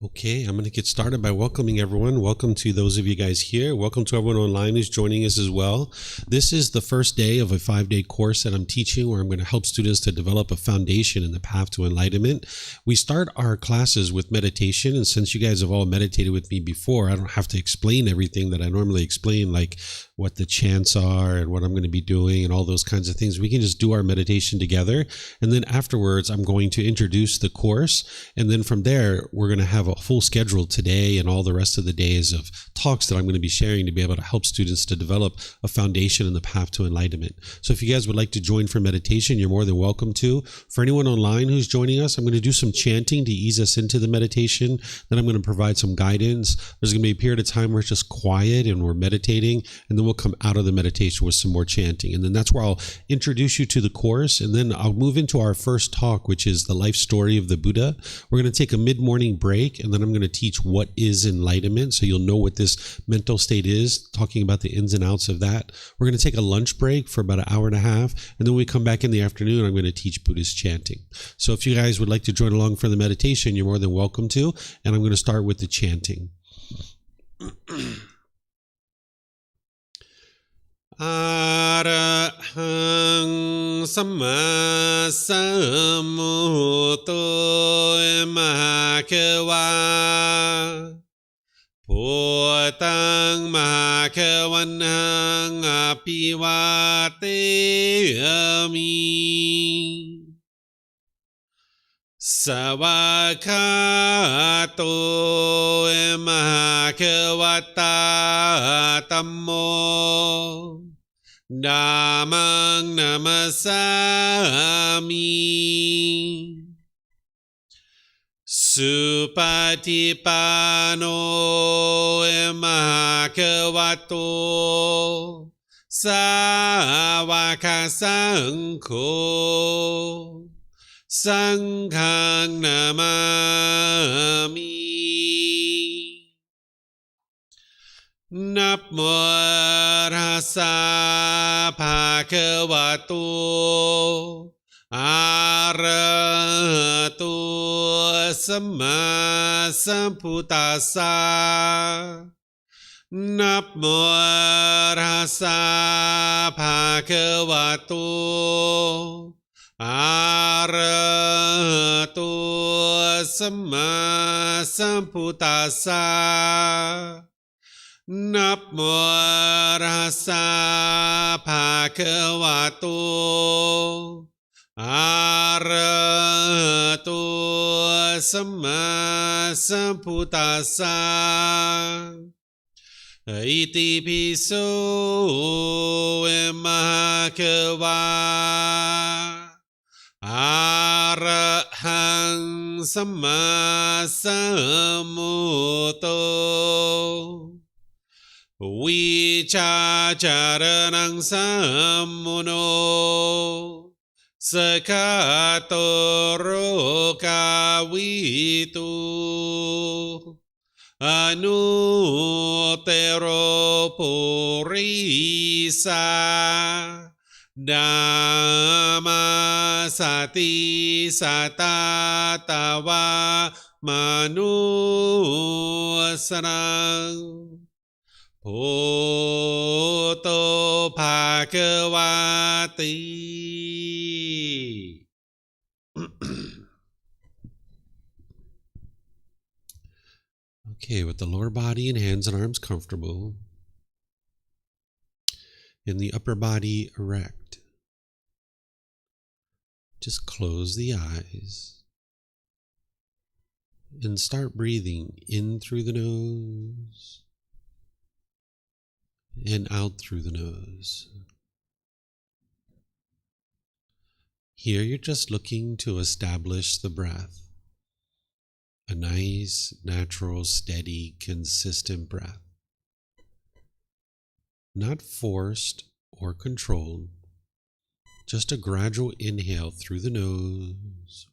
Okay, I'm going to get started by welcoming everyone. Welcome to those of you guys here. Welcome to everyone online who's joining us as well. This is the first day of a 5-day course that I'm teaching where I'm going to help students to develop a foundation in the path to enlightenment. We start our classes with meditation, and since you guys have all meditated with me before, I don't have to explain everything that I normally explain, like what the chants are and what I'm going to be doing and all those kinds of things. We can just do our meditation together, and then afterwards I'm going to introduce the course, and then from there we're going to have a full schedule today and all the rest of the days of talks that I'm going to be sharing to be able to help students to develop a foundation in the path to enlightenment. So if you guys would like to join for meditation, you're more than welcome to. For anyone online who's joining us, I'm going to do some chanting to ease us into the meditation. Then I'm going to provide some guidance. There's going to be a period of time where it's just quiet and we're meditating, and then we'll come out of the meditation with some more chanting. And then that's where I'll introduce you to the course, and then I'll move into our first talk, which is the life story of the Buddha. We're going to take a mid-morning break, and then I'm going to teach what is enlightenment, so you'll know what this mental state is, talking about the ins and outs of that. We're going to take a lunch break for about an hour and a half, and then when we come back in the afternoon, I'm going to teach Buddhist chanting. So if you guys would like to join along for the meditation, you're more than welcome to, and I'm going to start with the chanting. Arahang Samma Sambuddho Mahakawa Bhutang Mahakavanang Apivateyami Savakato Mahakavata Tammo Dhammang Namasami Supatipano Mahakavato Savaka Sangho Sanghang Namami Namo Tassa Bhagavato Arahato Samma Sambuddhassa Namo Tassa Bhagavato Arahato Samma Sambuddhassa Namo Tassa Bhagavato Arahato Samma Sambuddhassa Iti Piso Mahakava Arahang Samma Sambuddho Vicacaranang sammuno Sakatoro kawitu Anutero purisa Dhamma sati satatawa manusarang Bhutto Bhagavati. Okay, with the lower body and hands and arms comfortable, and the upper body erect, just close the eyes and start breathing in through the nose and out through the nose. Here you're just looking to establish the breath, a nice, natural, steady, consistent breath, not forced or controlled, just a gradual inhale through the nose,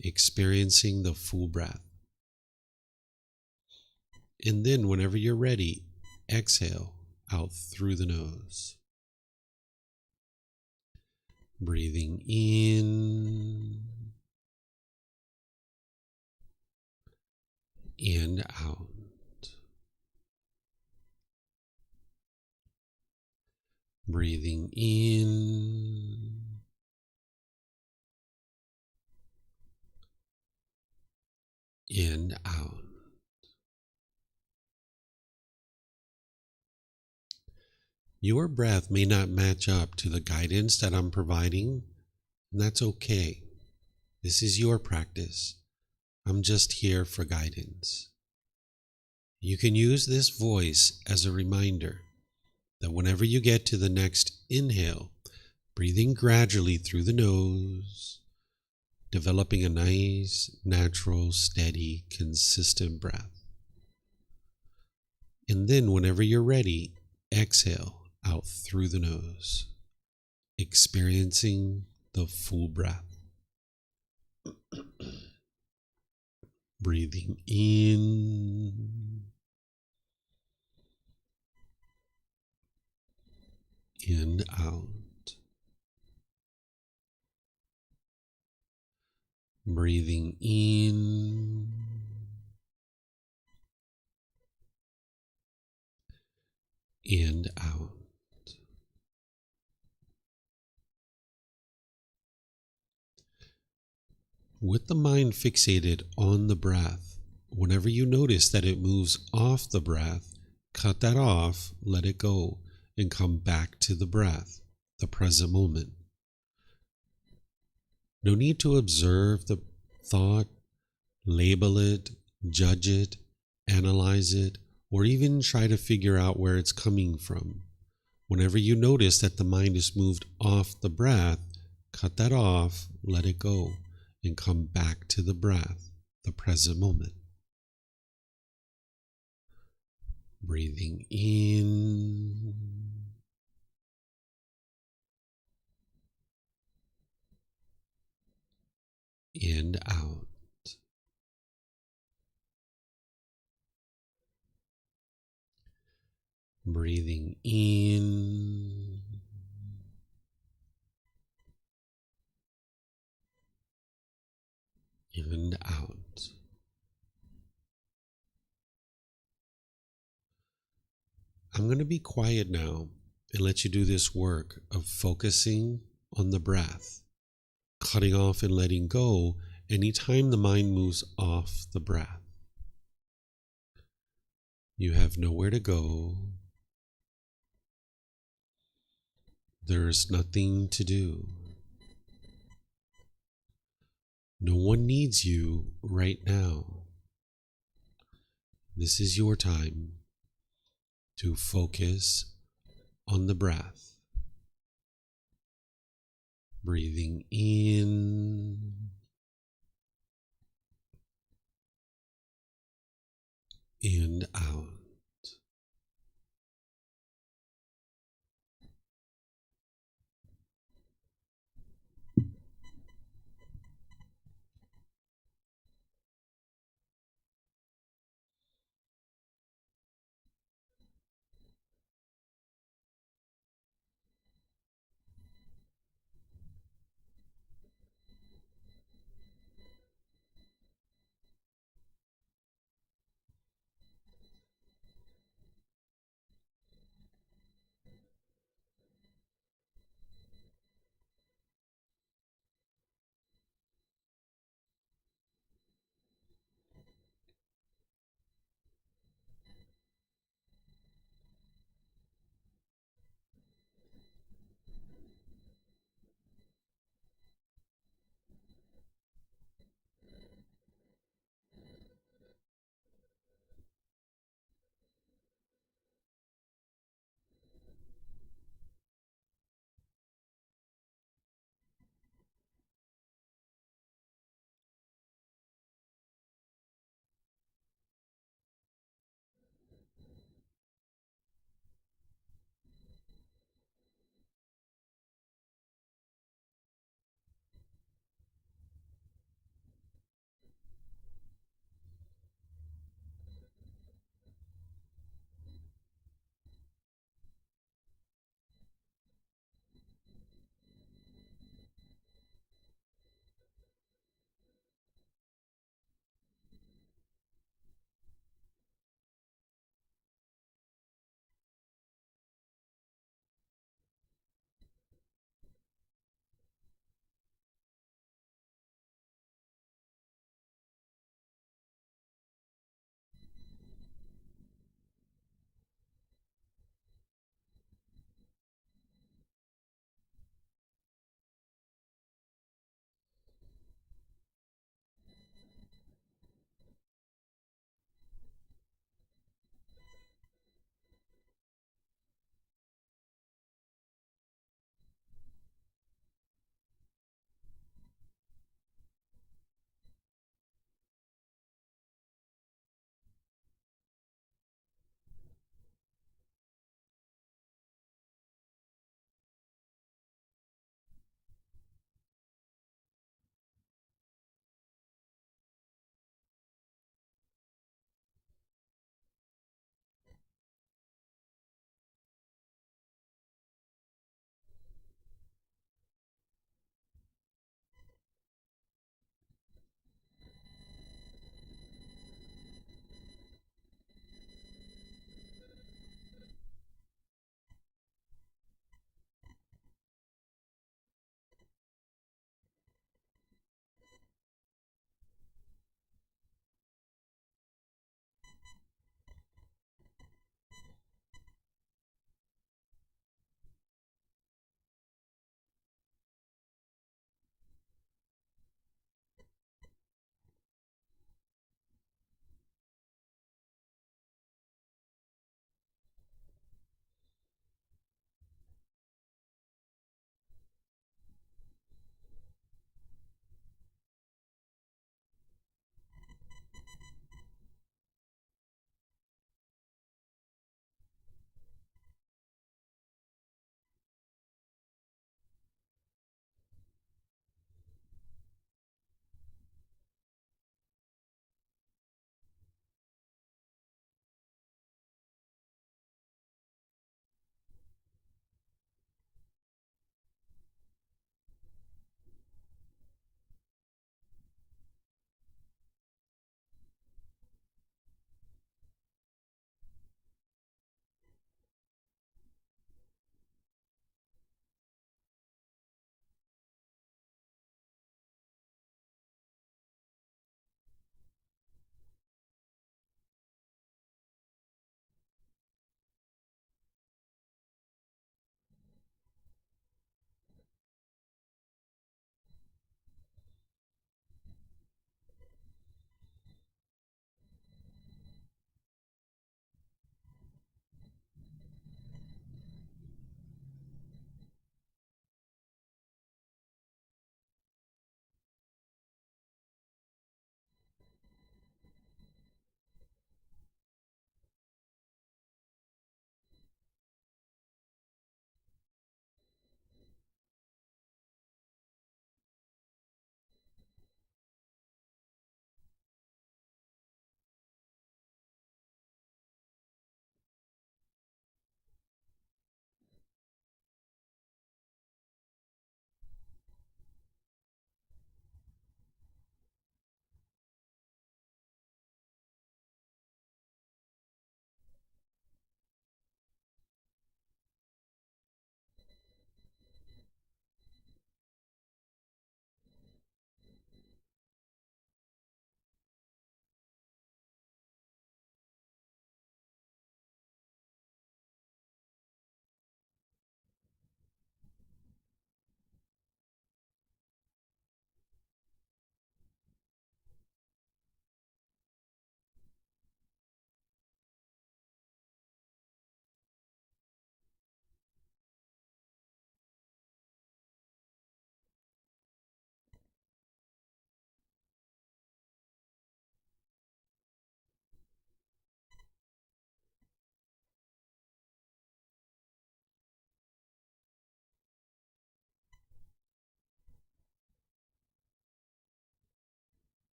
experiencing the full breath. And then whenever you're ready, exhale out through the nose. Breathing in and out. Breathing in and out. Your breath may not match up to the guidance that I'm providing, and that's okay. This is your practice. I'm just here for guidance. You can use this voice as a reminder that whenever you get to the next inhale, breathing gradually through the nose, developing a nice, natural, steady, consistent breath. And then whenever you're ready, exhale out through the nose, experiencing the full breath. Breathing in and out. Breathing in and out. With the mind fixated on the breath, whenever you notice that it moves off the breath, cut that off, let it go, and come back to the breath, the present moment. No need to observe the thought, label it, judge it, analyze it, or even try to figure out where it's coming from. Whenever you notice that the mind is moved off the breath, cut that off, let it go, and come back to the breath, the present moment. Breathing in and out. Breathing in and out. I'm going to be quiet now and let you do this work of focusing on the breath, cutting off and letting go anytime the mind moves off the breath. You have nowhere to go. There's nothing to do. No one needs you right now. This is your time to focus on the breath. Breathing in and out.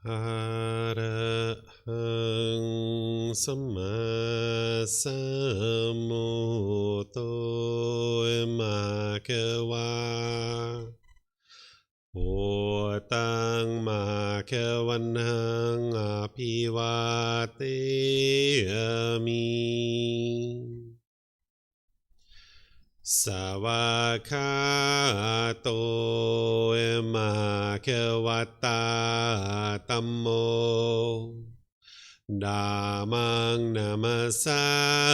Arahang Samma Sambuddho Makewa Otang Makewanhang Apiwateyami Savakato emakewata tammo Dhammang namasami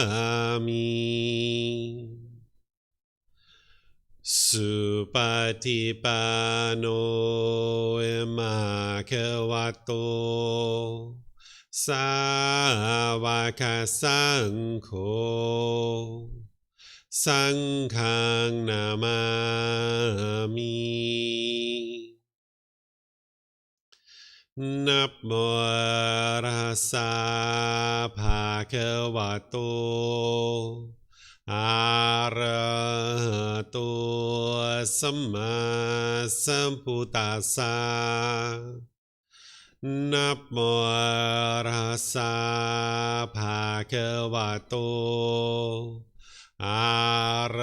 Supatipano emakewato Savakasangho Sanghang namami Namo rasa bhagavato arahato samma sambuddhassa Namo rasa bhagavato Arahato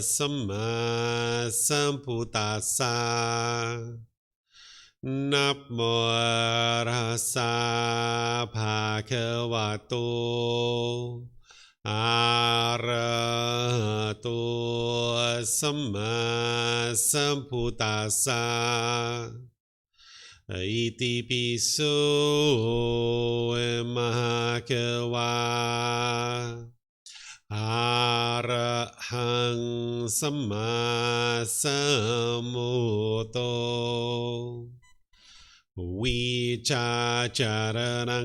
Samma Sambuddhassa Namo Rasa Bhagavato Arahato Samma Sambuddhassa Iti piso emakewa Arahang Samma Sambuddho Vicacaranang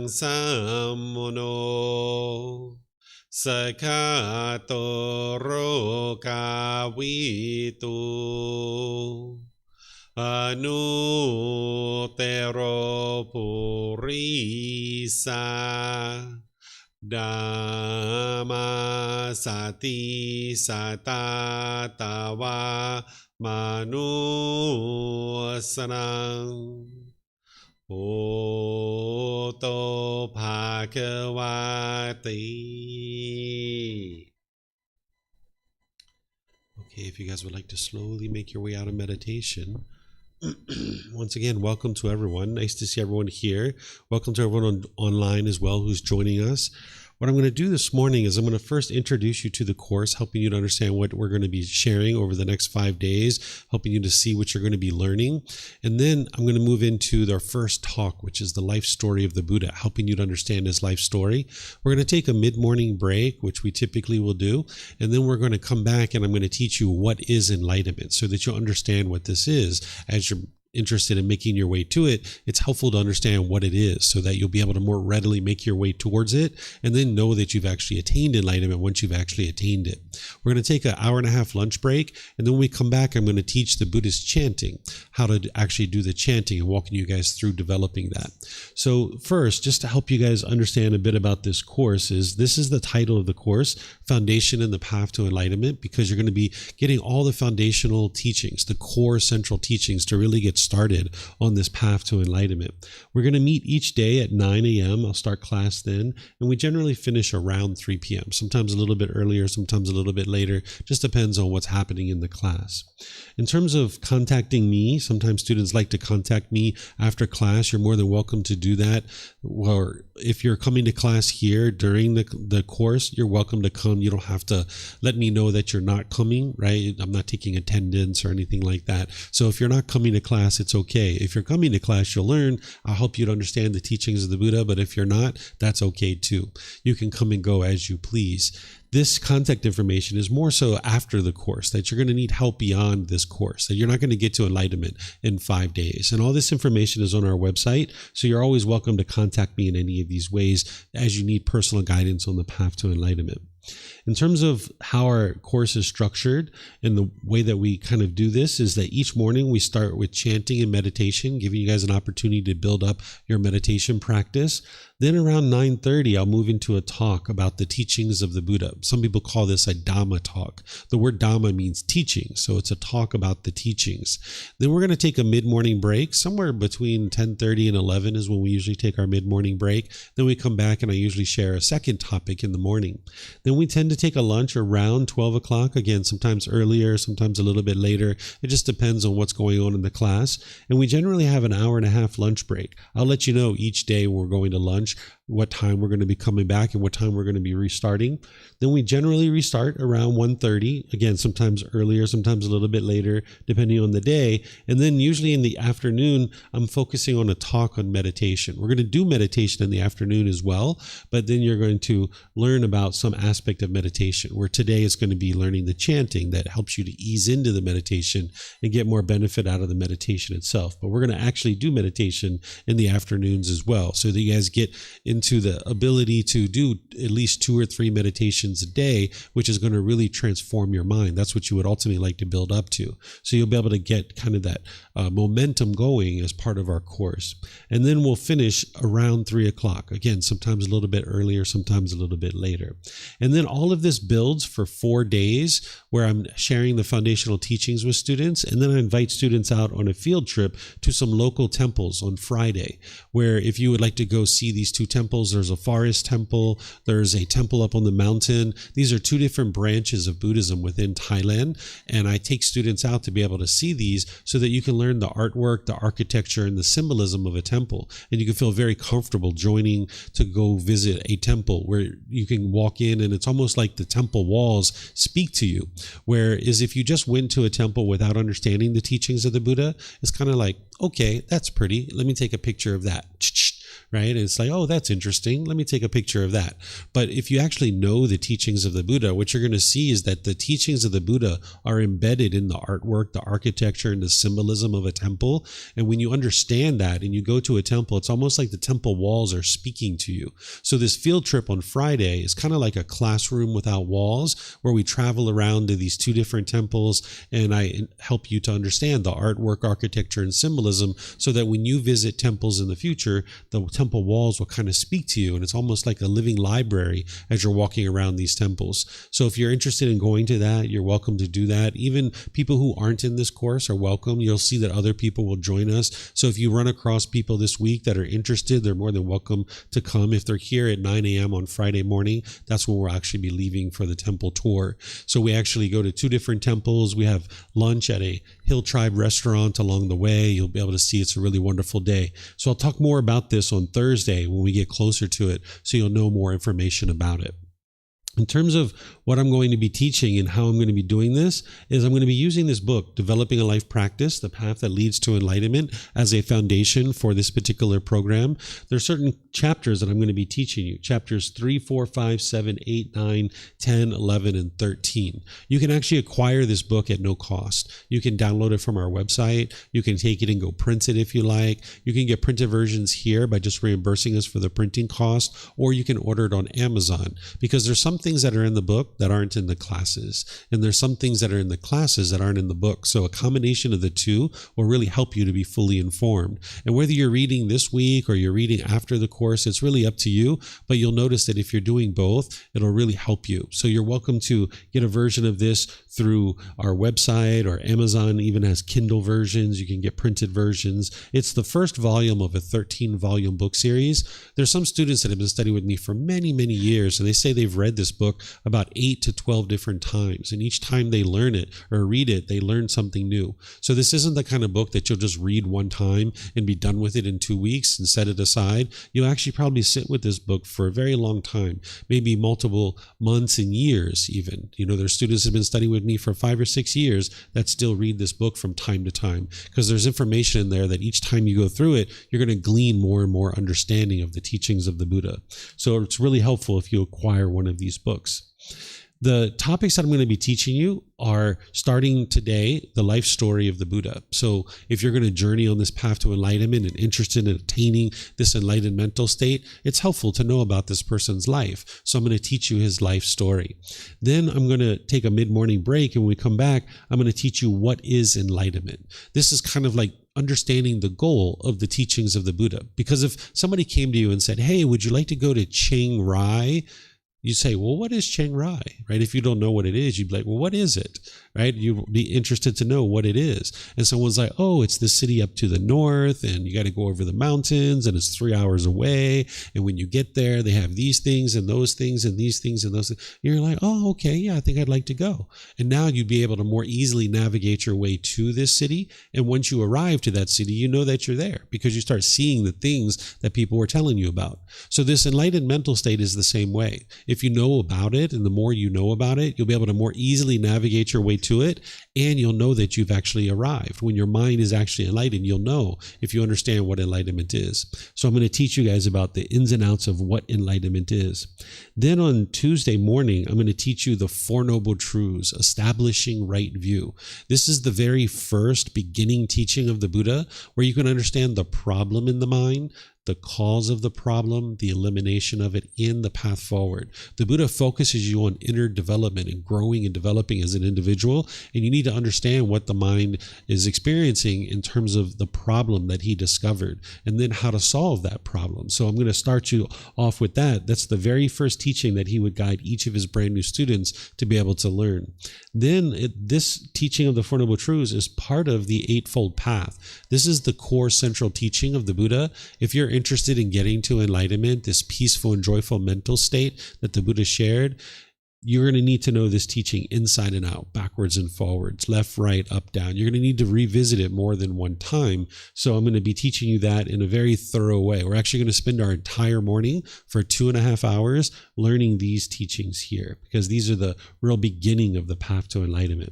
sammuno Sakato rokavitu Anutero purisa Dhamma sati satatawa manusanang Oto bhagavati. Okay, if you guys would like to slowly make your way out of meditation. Once again, welcome to everyone. Nice to see everyone here. Welcome to everyone online as well who's joining us. What I'm going to do this morning is I'm going to first introduce you to the course, helping you to understand what we're going to be sharing over the next 5 days, helping you to see what you're going to be learning. And then I'm going to move into our first talk, which is the life story of the Buddha, helping you to understand his life story. We're going to take a mid-morning break, which we typically will do. And then we're going to come back and I'm going to teach you what is enlightenment so that you'll understand what this is as you're interested in making your way to it. It's helpful to understand what it is so that you'll be able to more readily make your way towards it and then know that you've actually attained enlightenment once you've actually attained it. We're going to take an 1.5-hour lunch break, and then when we come back, I'm going to teach the Buddhist chanting, how to actually do the chanting and walking you guys through developing that. So first, just to help you guys understand a bit about this course, this is the title of the course, Foundation and the Path to Enlightenment, because you're going to be getting all the foundational teachings, the core central teachings to really get started on this path to enlightenment. We're going to meet each day at 9 a.m. I'll start class then, and we generally finish around 3 p.m. Sometimes a little bit earlier, sometimes a little bit later. Just depends on what's happening in the class. In terms of contacting me, sometimes students like to contact me after class. You're more than welcome to do that. Or if you're coming to class here during the course, you're welcome to come. You don't have to let me know that you're not coming, right? I'm not taking attendance or anything like that. So if you're not coming to class, it's okay. If you're coming to class, you'll learn. I'll help you to understand the teachings of the Buddha, but if you're not, that's okay too. You can come and go as you please. This contact information is more so after the course, that you're going to need help beyond this course, that you're not going to get to enlightenment in 5 days. And all this information is on our website, so you're always welcome to contact me in any of these ways as you need personal guidance on the path to enlightenment. In terms of how our course is structured and the way that we kind of do this is that each morning we start with chanting and meditation, giving you guys an opportunity to build up your meditation practice. Then around 9:30, I'll move into a talk about the teachings of the Buddha. Some people call this a Dhamma talk. The word Dhamma means teaching, so it's a talk about the teachings. Then we're going to take a mid-morning break. Somewhere between 10:30 and 11 is when we usually take our mid-morning break. Then we come back and I usually share a second topic in the morning. Then we tend to take a lunch around 12 o'clock. Again, sometimes earlier, sometimes a little bit later. It just depends on what's going on in the class. And we generally have an hour and a half lunch break. I'll let you know each day when we're going to lunch, what time we're going to be coming back and what time we're going to be restarting. Then we generally restart around 1:30. Again, sometimes earlier, sometimes a little bit later, depending on the day. And then usually in the afternoon, I'm focusing on a talk on meditation. We're going to do meditation in the afternoon as well, but then you're going to learn about some aspect of meditation, where today is going to be learning the chanting that helps you to ease into the meditation and get more benefit out of the meditation itself. But we're going to actually do meditation in the afternoons as well, so that you guys get into the ability to do at least 2 or 3 meditations a day, which is going to really transform your mind. That's what you would ultimately like to build up to. So you'll be able to get kind of that momentum going as part of our course. And then we'll finish around 3 o'clock. Again, sometimes a little bit earlier, sometimes a little bit later. And then all of this builds for 4 days where I'm sharing the foundational teachings with students. And then I invite students out on a field trip to some local temples on Friday, where if you would like to go see these 2 temples, there's a forest temple, there's a temple up on the mountain. These are 2 different branches of Buddhism within Thailand. And I take students out to be able to see these so that you can learn the artwork, the architecture, and the symbolism of a temple. And you can feel very comfortable joining to go visit a temple where you can walk in and it's almost like the temple walls speak to you. Whereas if you just went to a temple without understanding the teachings of the Buddha, it's kind of like, okay, that's pretty. Let me take a picture of that. Right? And it's like, oh, that's interesting. Let me take a picture of that. But if you actually know the teachings of the Buddha, what you're going to see is that the teachings of the Buddha are embedded in the artwork, the architecture, and the symbolism of a temple. And when you understand that and you go to a temple, it's almost like the temple walls are speaking to you. So this field trip on Friday is kind of like a classroom without walls, where we travel around to these 2 different temples and I help you to understand the artwork, architecture, and symbolism, so that when you visit temples in the future, the temple walls will kind of speak to you, and it's almost like a living library as you're walking around these temples. So if you're interested in going to that, you're welcome to do that. Even people who aren't in this course are welcome. You'll see that other people will join us. So if you run across people this week that are interested, they're more than welcome to come. If they're here at 9 a.m. on Friday morning, that's when we'll actually be leaving for the temple tour. So we actually go to 2 different temples. We have lunch at a Hill Tribe restaurant along the way. You'll be able to see it's a really wonderful day. So I'll talk more about this on Thursday when we get closer to it, so you'll know more information about it. In terms of what I'm going to be teaching and how I'm going to be doing this is I'm going to be using this book, Developing a Life Practice, The Path That Leads to Enlightenment, as a foundation for this particular program. There are certain chapters that I'm going to be teaching you, chapters 3, 4, 5, 7, 8, 9, 10, 11, and 13. You can actually acquire this book at no cost. You can download it from our website. You can take it and go print it if you like. You can get printed versions here by just reimbursing us for the printing cost, or you can order it on Amazon, because there's some things that are in the book that aren't in the classes, and there's some things that are in the classes that aren't in the book. So a combination of the 2 will really help you to be fully informed. And whether you're reading this week or you're reading after the course, it's really up to you. But you'll notice that if you're doing both, it'll really help you. So you're welcome to get a version of this through our website, or Amazon even has Kindle versions. You can get printed versions. It's the first volume of a 13-volume book series. There's some students that have been studying with me for many, many years, and they say they've read this book about 8 to 12 different times. And each time they learn it or read it, they learn something new. So this isn't the kind of book that you'll just read one time and be done with it in 2 weeks and set it aside. You'll actually probably sit with this book for a very long time, maybe multiple months and years even. You know, there's students who have been studying with me for 5 or 6 years that still read this book from time to time, because there's information in there that each time you go through it, you're going to glean more and more understanding of the teachings of the Buddha. So it's really helpful if you acquire one of these books. The topics that I'm going to be teaching you are, starting today, the life story of the Buddha. So if you're going to journey on this path to enlightenment and interested in attaining this enlightened mental state, it's helpful to know about this person's life. So I'm going to teach you his life story. Then I'm going to take a mid-morning break, and when we come back, I'm going to teach you what is enlightenment. This is kind of like understanding the goal of the teachings of the Buddha. Because if somebody came to you and said, hey, would you like to go to Chiang Rai? You say, well, what is Chiang Rai, right? If you don't know what it is, you'd be like, well, what is it, right? You'd be interested to know what it is. And someone's like, oh, it's the city up to the north, and you got to go over the mountains, and it's 3 hours away. And when you get there, they have these things and those things and these things and those things. And you're like, oh, okay, yeah, I think I'd like to go. And now you'd be able to more easily navigate your way to this city. And once you arrive to that city, you know that you're there because you start seeing the things that people were telling you about. So this enlightened mental state is the same way. If you know about it, and the more you know about it, you'll be able to more easily navigate your way to it, and you'll know that you've actually arrived. When your mind is actually enlightened, you'll know if you understand what enlightenment is. So I'm going to teach you guys about the ins and outs of what enlightenment is. Then on Tuesday morning, I'm going to teach you the Four Noble Truths, establishing right view. This is the very first beginning teaching of the Buddha, where you can understand the problem in the mind, the cause of the problem, the elimination of it, and the path forward. The Buddha focuses you on inner development and growing and developing as an individual, and you need to understand what the mind is experiencing in terms of the problem that he discovered, and then how to solve that problem. So I'm going to start you off with that. That's the very first teaching that he would guide each of his brand new students to be able to learn. Then this teaching of the Four Noble Truths is part of the Eightfold Path. This is the core central teaching of the Buddha. If you're interested in getting to enlightenment, this peaceful and joyful mental state that the Buddha shared, you're going to need to know this teaching inside and out, backwards and forwards, left, right, up, down. You're going to need to revisit it more than one time. So I'm going to be teaching you that in a very thorough way. We're actually going to spend our entire morning for 2.5 hours learning these teachings here, because these are the real beginning of the path to enlightenment.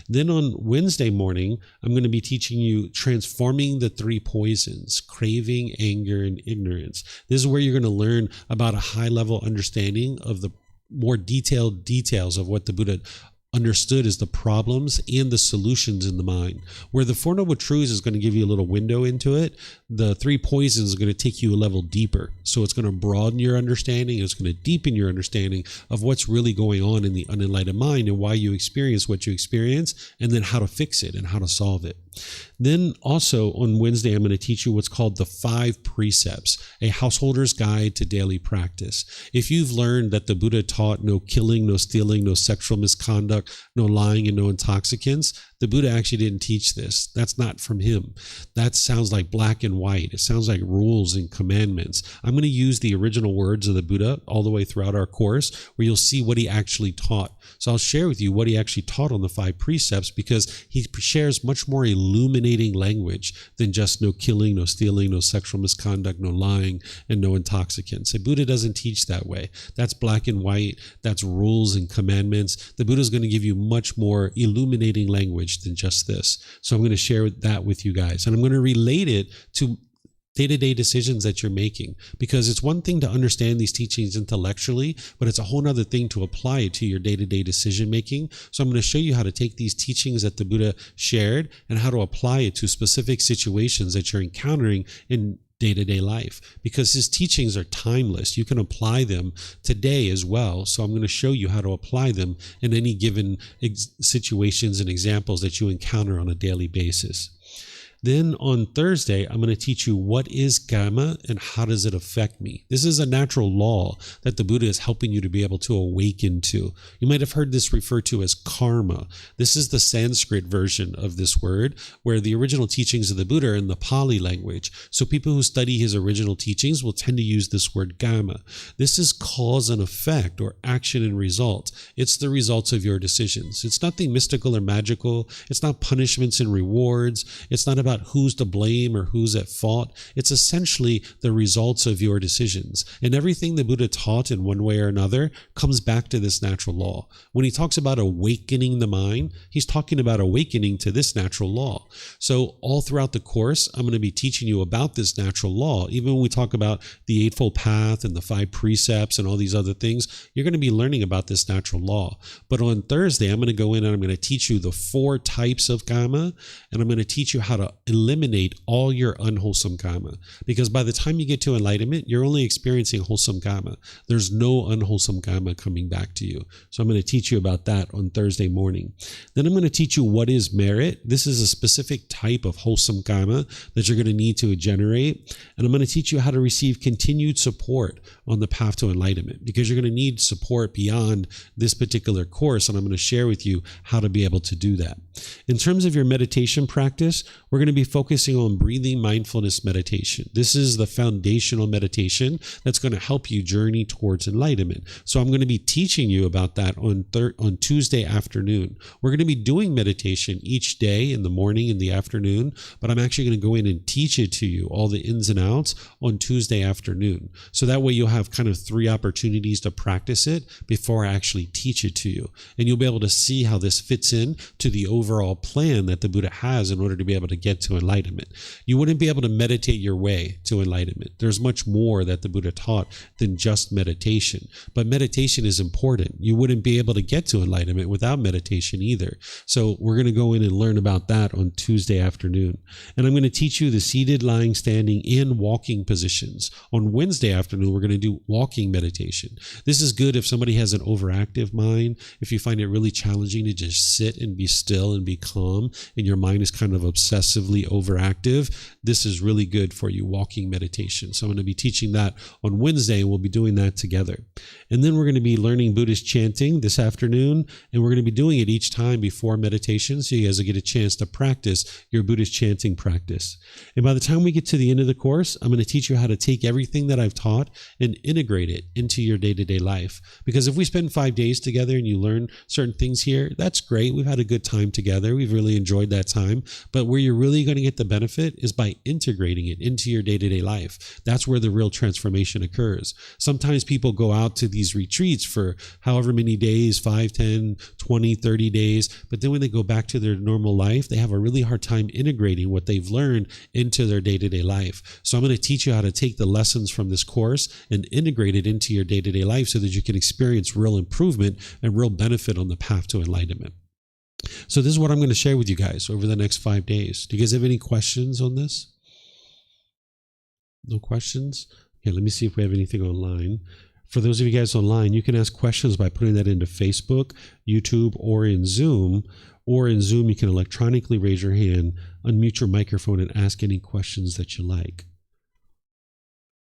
Then on Wednesday morning, I'm going to be teaching you transforming the three poisons: craving, anger, and ignorance. This is where you're going to learn about a high-level understanding of the more detailed details of what the Buddha understood as the problems and the solutions in the mind. Where the Four Noble Truths is going to give you a little window into it, the three poisons are going to take you a level deeper. So it's going to broaden your understanding. It's going to deepen your understanding of what's really going on in the unenlightened mind and why you experience what you experience, and then how to fix it and how to solve it. Then also on Wednesday, I'm going to teach you what's called the 5 Precepts, a householder's guide to daily practice. If you've learned that the Buddha taught no killing, no stealing, no sexual misconduct, no lying, and no intoxicants, the Buddha actually didn't teach this. That's not from him. That sounds like black and white. It sounds like rules and commandments. I'm going to use the original words of the Buddha all the way throughout our course, where you'll see what he actually taught. So I'll share with you what he actually taught on the 5 precepts, because he shares much more illuminating language than just no killing, no stealing, no sexual misconduct, no lying, and no intoxicants. The Buddha doesn't teach that way. That's black and white. That's rules and commandments. The Buddha is going to give you much more illuminating language than just this. So I'm going to share that with you guys, and I'm going to relate it to day-to-day decisions that you're making, because it's one thing to understand these teachings intellectually, but it's a whole other thing to apply it to your day-to-day decision making. So I'm going to show you how to take these teachings that the Buddha shared and how to apply it to specific situations that you're encountering in day-to-day life, because his teachings are timeless. You can apply them today as well. So I'm going to show you how to apply them in any given situations and examples that you encounter on a daily basis. Then on Thursday, I'm going to teach you what is karma and how does it affect me. This is a natural law that the Buddha is helping you to be able to awaken to. You might have heard this referred to as karma. This is the Sanskrit version of this word, where the original teachings of the Buddha are in the Pali language. So people who study his original teachings will tend to use this word karma. This is cause and effect, or action and result. It's the results of your decisions. It's nothing mystical or magical. It's not punishments and rewards. It's not about about who's to blame or who's at fault. It's essentially the results of your decisions. And everything the Buddha taught in one way or another comes back to this natural law. When he talks about awakening the mind, he's talking about awakening to this natural law. So all throughout the course, I'm going to be teaching you about this natural law. Even when we talk about the Eightfold Path and the 5 precepts and all these other things, you're going to be learning about this natural law. But on Thursday, I'm going to go in and I'm going to teach you the 4 types of karma, and I'm going to teach you how to eliminate all your unwholesome karma. Because by the time you get to enlightenment, you're only experiencing wholesome karma. There's no unwholesome karma coming back to you. So I'm going to teach you about that on Thursday morning. Then I'm going to teach you what is merit. This is a specific type of wholesome karma that you're going to need to generate. And I'm going to teach you how to receive continued support on the path to enlightenment, because you're going to need support beyond this particular course. And I'm going to share with you how to be able to do that. In terms of your meditation practice, we're going to be focusing on breathing mindfulness meditation. This is the foundational meditation that's going to help you journey towards enlightenment. So I'm going to be teaching you about that on Tuesday afternoon. We're going to be doing meditation each day in the morning and the afternoon, but I'm actually going to go in and teach it to you, all the ins and outs, on Tuesday afternoon. So that way you'll have kind of 3 opportunities to practice it before I actually teach it to you. And you'll be able to see how this fits in to the overall plan that the Buddha has in order to be able to get to enlightenment. You wouldn't be able to meditate your way to enlightenment. There's much more that the Buddha taught than just meditation. But meditation is important. You wouldn't be able to get to enlightenment without meditation either. So we're going to go in and learn about that on Tuesday afternoon. And I'm going to teach you the seated, lying, standing, and walking positions. On Wednesday afternoon, we're going to do walking meditation. This is good if somebody has an overactive mind, if you find it really challenging to just sit and be still and be calm, and your mind is kind of obsessively overactive. This is really good for you, walking meditation. So I'm going to be teaching that on Wednesday, and we'll be doing that together. And then we're going to be learning Buddhist chanting this afternoon, and we're going to be doing it each time before meditation, so you guys will get a chance to practice your Buddhist chanting practice. And by the time we get to the end of the course, I'm going to teach you how to take everything that I've taught and integrate it into your day-to-day life. Because if we spend 5 days together and you learn certain things here, that's great. We've had a good time together. We've really enjoyed that time. But where you're really going to get the benefit is by integrating it into your day-to-day life. That's where the real transformation occurs. Sometimes people go out to these retreats for however many days, 5, 10, 20, 30 days. But then when they go back to their normal life, they have a really hard time integrating what they've learned into their day-to-day life. So I'm going to teach you how to take the lessons from this course and integrate it into your day-to-day life so that you can experience real improvement and real benefit on the path to enlightenment. So this is what I'm going to share with you guys over the next 5 days. Do you guys have any questions on this? No questions? Okay, let me see if we have anything online. For those of you guys online, you can ask questions by putting that into Facebook, YouTube, or in Zoom. Or in Zoom, you can electronically raise your hand, unmute your microphone, and ask any questions that you like.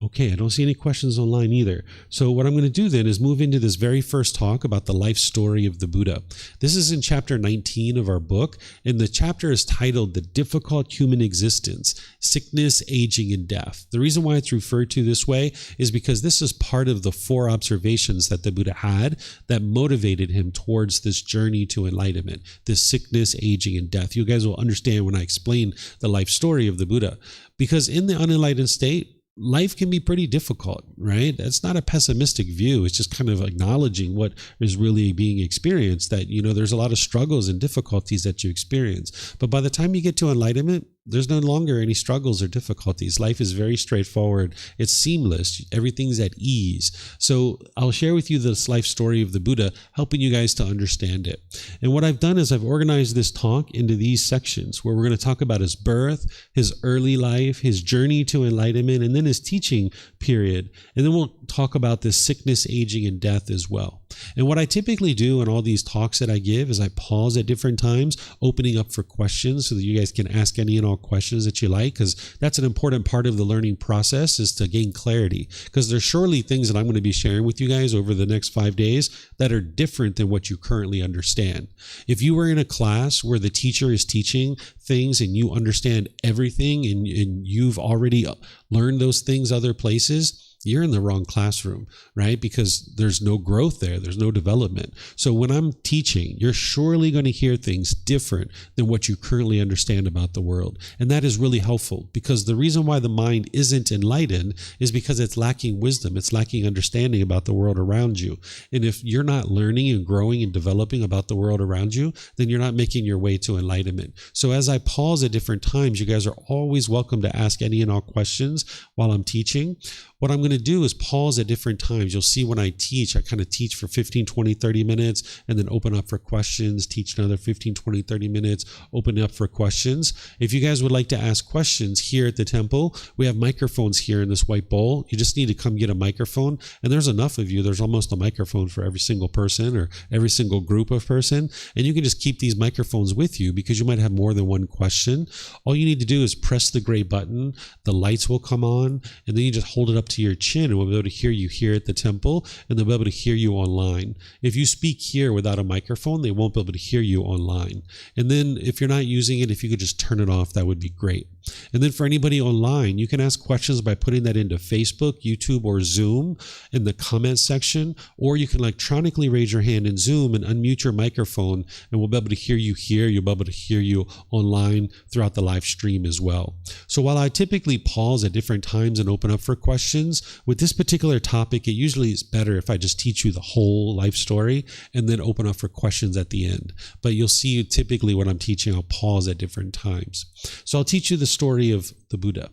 Okay, I don't see any questions online either. So what I'm going to do then is move into this very first talk about the life story of the Buddha. This is in chapter 19 of our book, and the chapter is titled The Difficult Human Existence, Sickness, Aging, and Death. The reason why it's referred to this way is because this is part of the 4 observations that the Buddha had that motivated him towards this journey to enlightenment, this sickness, aging, and death. You guys will understand when I explain the life story of the Buddha. Because in the unenlightened state, life can be pretty difficult, right? That's not a pessimistic view. It's just kind of acknowledging what is really being experienced, that, there's a lot of struggles and difficulties that you experience. But by the time you get to enlightenment, there's no longer any struggles or difficulties. Life is very straightforward. It's seamless. Everything's at ease. So I'll share with you this life story of the Buddha, helping you guys to understand it. And what I've done is I've organized this talk into these sections where we're going to talk about his birth, his early life, his journey to enlightenment, and then his teaching period. And then we'll talk about this sickness, aging, and death as well. And what I typically do in all these talks that I give is I pause at different times, opening up for questions so that you guys can ask any and all questions that you like, because that's an important part of the learning process, is to gain clarity. Because there's surely things that I'm going to be sharing with you guys over the next 5 days that are different than what you currently understand. If you were in a class where the teacher is teaching things and you understand everything and you've already learned those things other places, you're in the wrong classroom, right? Because there's no growth there. There's no development. So when I'm teaching, you're surely going to hear things different than what you currently understand about the world. And that is really helpful, because the reason why the mind isn't enlightened is because it's lacking wisdom. It's lacking understanding about the world around you. And if you're not learning and growing and developing about the world around you, then you're not making your way to enlightenment. So as I pause at different times, you guys are always welcome to ask any and all questions while I'm teaching. What I'm going to do is pause at different times. You'll see when I teach, I kind of teach for 15, 20, 30 minutes and then open up for questions, teach another 15, 20, 30 minutes, open up for questions. If you guys would like to ask questions here at the temple, we have microphones here in this white bowl. You just need to come get a microphone, and there's enough of you. There's almost a microphone for every single person or every single group of person, and you can just keep these microphones with you because you might have more than one question. All you need to do is press the gray button, the lights will come on, and then you just hold it up to your chin, and we'll be able to hear you here at the temple, and they'll be able to hear you online. If you speak here without a microphone, they won't be able to hear you online. And then if you're not using it, if you could just turn it off, that would be great. And then for anybody online, you can ask questions by putting that into Facebook, YouTube, or Zoom in the comment section, or you can electronically raise your hand in Zoom and unmute your microphone, and we'll be able to hear you here. You'll be able to hear you online throughout the live stream as well. So while I typically pause at different times and open up for questions, with this particular topic, it usually is better if I just teach you the whole life story and then open up for questions at the end. But you'll see typically when I'm teaching, I'll pause at different times. So I'll teach you the story of the Buddha.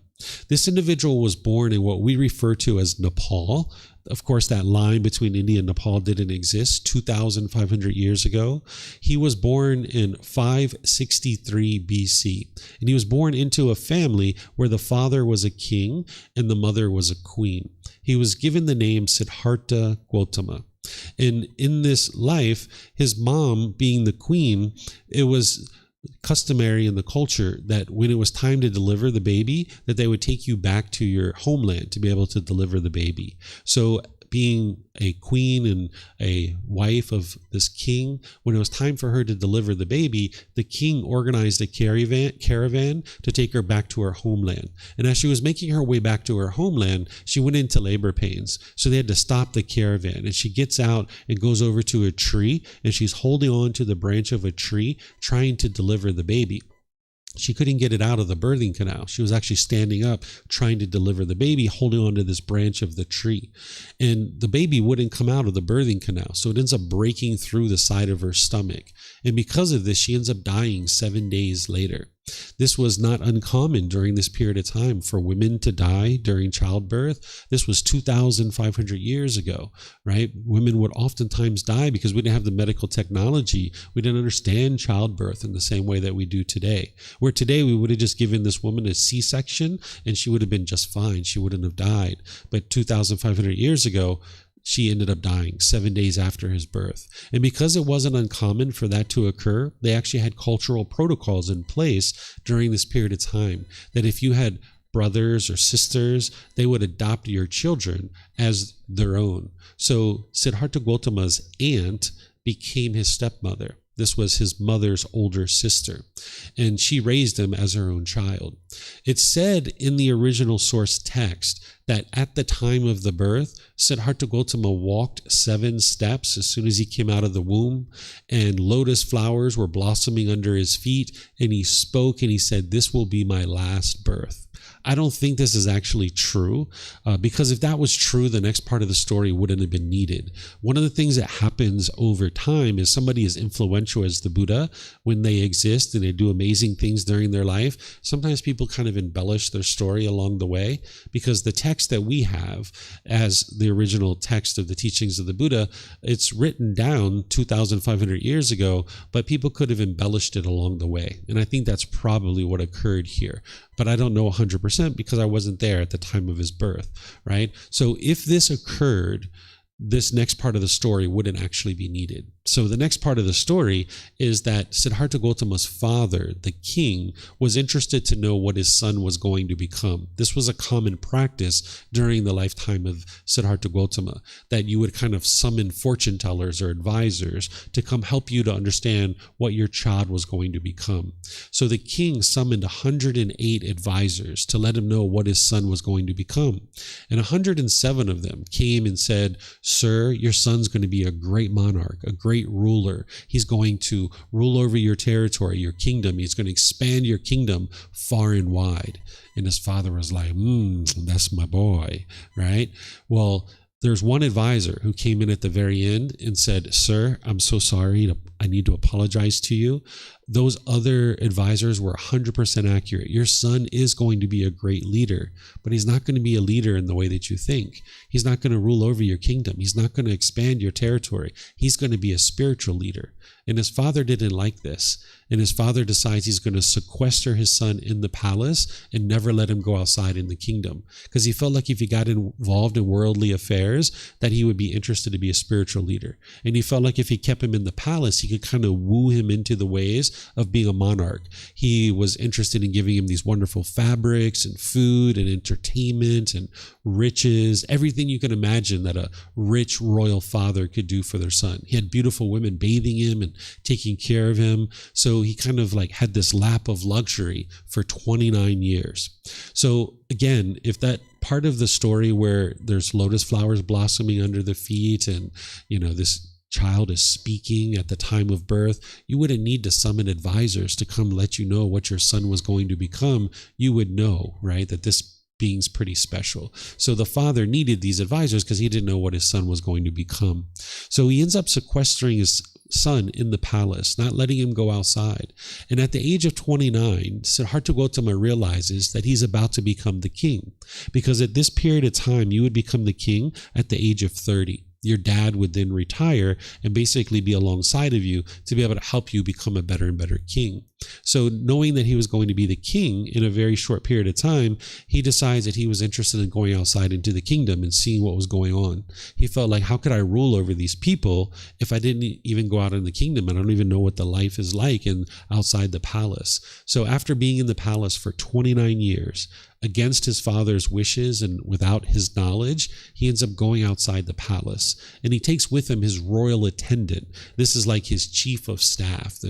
This individual was born in what we refer to as Nepal. Of course, that line between India and Nepal didn't exist 2,500 years ago. He was born in 563 BC, and he was born into a family where the father was a king and the mother was a queen. He was given the name Siddhartha Gotama. And in this life, his mom being the queen, it was customary in the culture that when it was time to deliver the baby, that they would take you back to your homeland to be able to deliver the baby. So being a queen and a wife of this king, when it was time for her to deliver the baby, the king organized a caravan to take her back to her homeland. And as she was making her way back to her homeland, she went into labor pains. So they had to stop the caravan, and she gets out and goes over to a tree, and she's holding on to the branch of a tree, trying to deliver the baby. She couldn't get it out of the birthing canal. She was actually standing up, trying to deliver the baby, holding onto this branch of the tree. And the baby wouldn't come out of the birthing canal. So it ends up breaking through the side of her stomach. And because of this, she ends up dying 7 days later. This was not uncommon during this period of time for women to die during childbirth. This was 2,500 years ago, right? Women would oftentimes die because we didn't have the medical technology. We didn't understand childbirth in the same way that we do today. Where today we would have just given this woman a C-section and she would have been just fine. She wouldn't have died. But 2,500 years ago, she ended up dying 7 days after his birth. And because it wasn't uncommon for that to occur, they actually had cultural protocols in place during this period of time that if you had brothers or sisters, they would adopt your children as their own. So Siddhartha Gautama's aunt became his stepmother. This was his mother's older sister, and she raised him as her own child. It's said in the original source text that at the time of the birth, Siddhartha Gautama walked 7 steps as soon as he came out of the womb, and lotus flowers were blossoming under his feet, and he spoke and he said, "This will be my last birth." I don't think this is actually true, because if that was true, the next part of the story wouldn't have been needed. One of the things that happens over time is somebody as influential as the Buddha, when they exist and they do amazing things during their life, sometimes people kind of embellish their story along the way, because the text that we have as the original text of the teachings of the Buddha, it's written down 2,500 years ago, but people could have embellished it along the way. And I think that's probably what occurred here. But I don't know 100% because I wasn't there at the time of his birth, right? So if this occurred, this next part of the story wouldn't actually be needed. So the next part of the story is that Siddhartha Gautama's father, the king, was interested to know what his son was going to become. This was a common practice during the lifetime of Siddhartha Gautama, that you would kind of summon fortune tellers or advisors to come help you to understand what your child was going to become. So the king summoned 108 advisors to let him know what his son was going to become. And 107 of them came and said, "Sir, your son's going to be a great monarch, a great ruler. He's going to rule over your territory, your kingdom. He's going to expand your kingdom far and wide." And his father was like, "That's my boy," right? Well, there's one advisor who came in at the very end and said, "Sir, I'm so sorry. I need to apologize to you. Those other advisors were 100% accurate. Your son is going to be a great leader, but he's not going to be a leader in the way that you think. He's not going to rule over your kingdom. He's not going to expand your territory. He's going to be a spiritual leader." And his father didn't like this. And his father decides he's going to sequester his son in the palace and never let him go outside in the kingdom. Because he felt like if he got involved in worldly affairs, that he would be interested to be a spiritual leader. And he felt like if he kept him in the palace, he could kind of woo him into the ways of being a monarch. He was interested in giving him these wonderful fabrics and food and entertainment and riches, everything you can imagine that a rich royal father could do for their son. He had beautiful women bathing him and taking care of him. So he kind of like had this lap of luxury for 29 years. So again, if that part of the story where there's lotus flowers blossoming under the feet and, this child is speaking at the time of birth, you wouldn't need to summon advisors to come let you know what your son was going to become. You would know, right, that this being's pretty special. So the father needed these advisors because he didn't know what his son was going to become. So he ends up sequestering his son in the palace, not letting him go outside. And at the age of 29, Siddhartha Gotama realizes that he's about to become the king, because at this period of time, you would become the king at the age of 30. Your dad would then retire and basically be alongside of you to be able to help you become a better and better king. So knowing that he was going to be the king in a very short period of time, he decides that he was interested in going outside into the kingdom and seeing what was going on. He felt like, how could I rule over these people if I didn't even go out in the kingdom? I don't even know what the life is like outside the palace. So after being in the palace for 29 years, against his father's wishes and without his knowledge, he ends up going outside the palace, and he takes with him his royal attendant. This is like his chief of staff,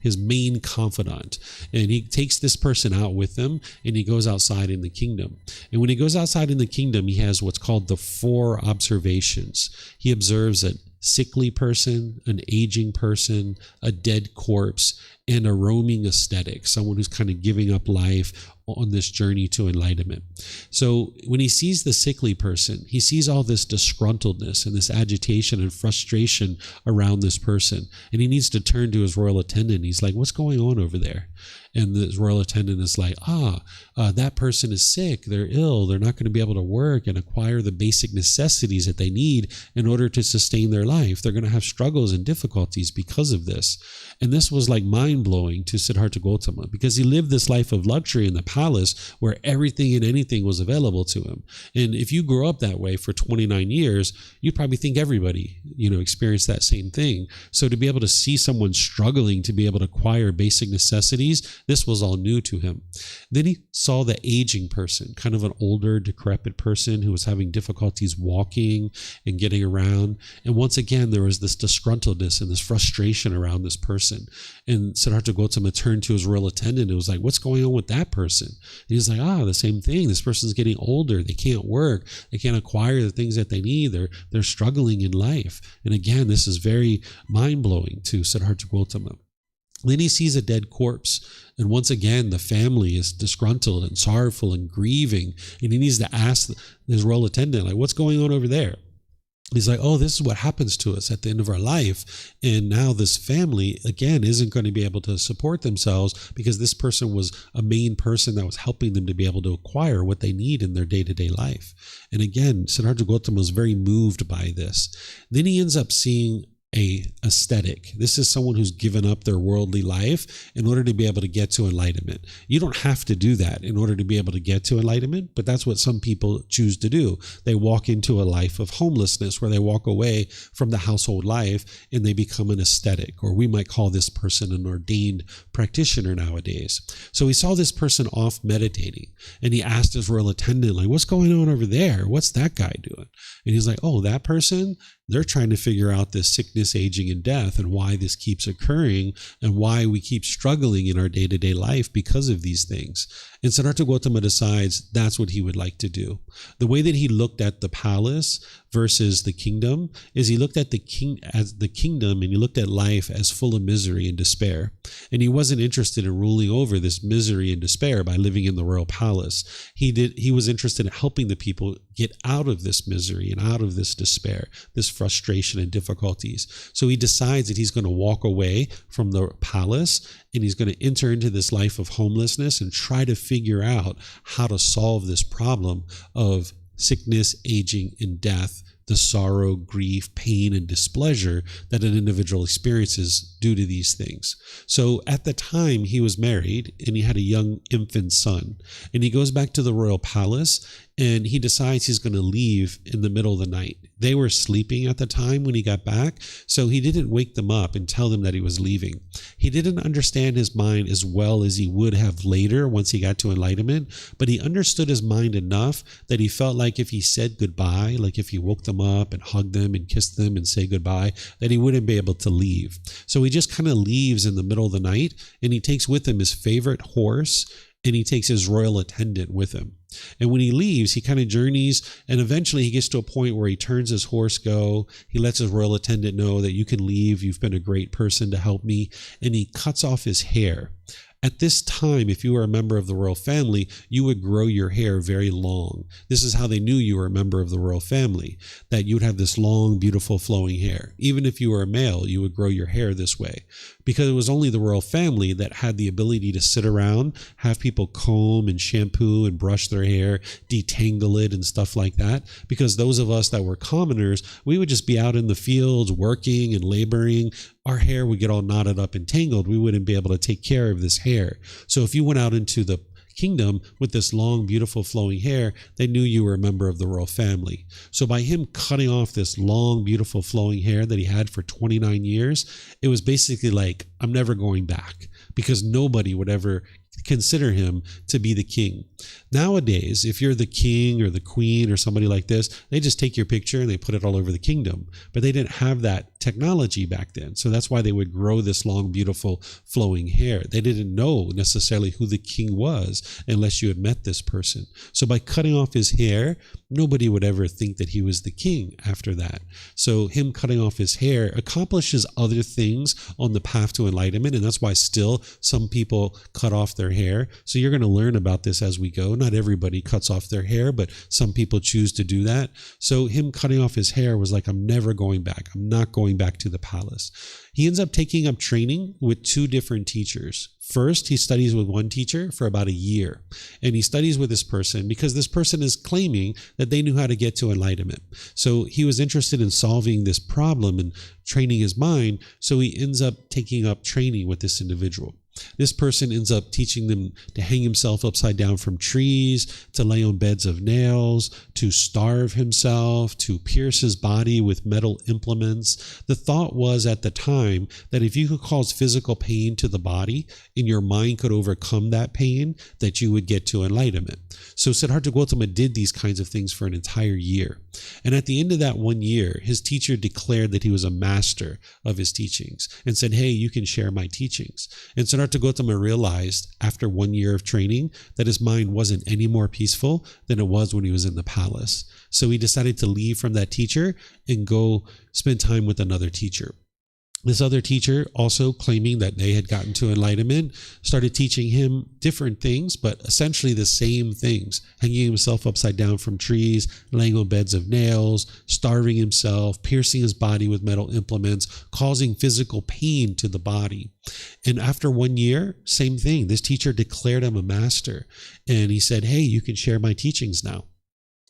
his main confidant, and he takes this person out with him, and he goes outside in the kingdom. And when he goes outside in the kingdom, he has what's called the 4 observations. He observes a sickly person, an aging person, a dead corpse, and a roaming ascetic, someone who's kind of giving up life on this journey to enlightenment. So when he sees the sickly person, he sees all this disgruntledness and this agitation and frustration around this person. And he needs to turn to his royal attendant. He's like, "What's going on over there?" And the royal attendant is like, that person is sick. They're ill. They're not going to be able to work and acquire the basic necessities that they need in order to sustain their life. They're going to have struggles and difficulties because of this. And this was like mind-blowing to Siddhartha Gotama, because he lived this life of luxury in the palace where everything and anything was available to him. And if you grew up that way for 29 years, you'd probably think everybody, experienced that same thing. So to be able to see someone struggling to be able to acquire basic necessities, this was all new to him. Then he saw the aging person, kind of an older, decrepit person who was having difficulties walking and getting around. And once again, there was this disgruntledness and this frustration around this person. And Siddhartha Gotama turned to his royal attendant and was like, "What's going on with that person?" And he's like, the same thing. This person's getting older. They can't work. They can't acquire the things that they need. They're struggling in life. And again, this is very mind-blowing to Siddhartha Gotama. Then he sees a dead corpse. And once again, the family is disgruntled and sorrowful and grieving. And he needs to ask his royal attendant, like, "What's going on over there?" He's like, "This is what happens to us at the end of our life. And now this family, again, isn't going to be able to support themselves because this person was a main person that was helping them to be able to acquire what they need in their day-to-day life." And again, Siddhartha Gautama was very moved by this. Then he ends up seeing a ascetic. This is someone who's given up their worldly life in order to be able to get to enlightenment. You don't have to do that in order to be able to get to enlightenment, but that's what some people choose to do. They walk into a life of homelessness where they walk away from the household life and they become an ascetic, or we might call this person an ordained practitioner nowadays. So he saw this person off meditating, and he asked his royal attendant, like, "What's going on over there? What's that guy doing?" And he's like, "That person, they're trying to figure out this sickness sickness, aging, and death, and why this keeps occurring, and why we keep struggling in our day-to-day life because of these things. And Siddhartha Gautama decides that's what he would like to do. The way that he looked at the palace versus the kingdom is he looked at the kingdom, and he looked at life as full of misery and despair. And he wasn't interested in ruling over this misery and despair by living in the royal palace. He was interested in helping the people get out of this misery and out of this despair, this frustration and difficulties. So he decides that he's going to walk away from the palace, and he's going to enter into this life of homelessness and try to figure out how to solve this problem of sickness, aging, and death, the sorrow, grief, pain, and displeasure that an individual experiences due to these things. So at the time, he was married and he had a young infant son, and he goes back to the royal palace, and he decides he's going to leave in the middle of the night. They were sleeping at the time when he got back, so he didn't wake them up and tell them that he was leaving. He didn't understand his mind as well as he would have later once he got to enlightenment, but he understood his mind enough that he felt like if he said goodbye, like if he woke them up and hugged them and kissed them and say goodbye, that he wouldn't be able to leave. So he just kind of leaves in the middle of the night, and he takes with him his favorite horse, and he takes his royal attendant with him. And when he leaves, he kind of journeys, and eventually he gets to a point where he turns his horse go. He lets his royal attendant know that you can leave. You've been a great person to help me. And he cuts off his hair. At this time, if you were a member of the royal family, you would grow your hair very long. This is how they knew you were a member of the royal family, that you would have this long, beautiful, flowing hair. Even if you were a male, you would grow your hair this way, because it was only the royal family that had the ability to sit around, have people comb and shampoo and brush their hair, detangle it and stuff like that. Because those of us that were commoners, we would just be out in the fields working and laboring. Our hair would get all knotted up and tangled. We wouldn't be able to take care of this hair. So if you went out into the kingdom with this long, beautiful, flowing hair, they knew you were a member of the royal family. So by him cutting off this long, beautiful, flowing hair that he had for 29 years, it was basically like, I'm never going back, because nobody would ever consider him to be the king. Nowadays, if you're the king or the queen or somebody like this, they just take your picture and they put it all over the kingdom. But they didn't have that technology back then. So that's why they would grow this long, beautiful, flowing hair. They didn't know necessarily who the king was unless you had met this person. So by cutting off his hair, nobody would ever think that he was the king after that. So him cutting off his hair accomplishes other things on the path to enlightenment. And that's why still some people cut off their hair. So you're going to learn about this as we go. Not everybody cuts off their hair, but some people choose to do that. So him cutting off his hair was like, I'm never going back. I'm not going back to the palace. He ends up taking up training with two different teachers. First, he studies with one teacher for about a year, and he studies with this person because this person is claiming that they knew how to get to enlightenment. So he was interested in solving this problem and training his mind, so he ends up taking up training with this individual. This person ends up teaching them to hang himself upside down from trees, to lay on beds of nails, to starve himself, to pierce his body with metal implements. The thought was at the time that if you could cause physical pain to the body and your mind could overcome that pain, that you would get to enlightenment. So Siddhartha Gautama did these kinds of things for an entire year. And at the end of that 1 year, his teacher declared that he was a master of his teachings and said, hey, you can share my teachings. And Siddhartha Gautama realized after 1 year of training that his mind wasn't any more peaceful than it was when he was in the palace. So he decided to leave from that teacher and go spend time with another teacher. This other teacher, also claiming that they had gotten to enlightenment, started teaching him different things, but essentially the same things. Hanging himself upside down from trees, laying on beds of nails, starving himself, piercing his body with metal implements, causing physical pain to the body. And after 1 year, same thing. This teacher declared him a master. And he said, hey, you can share my teachings now.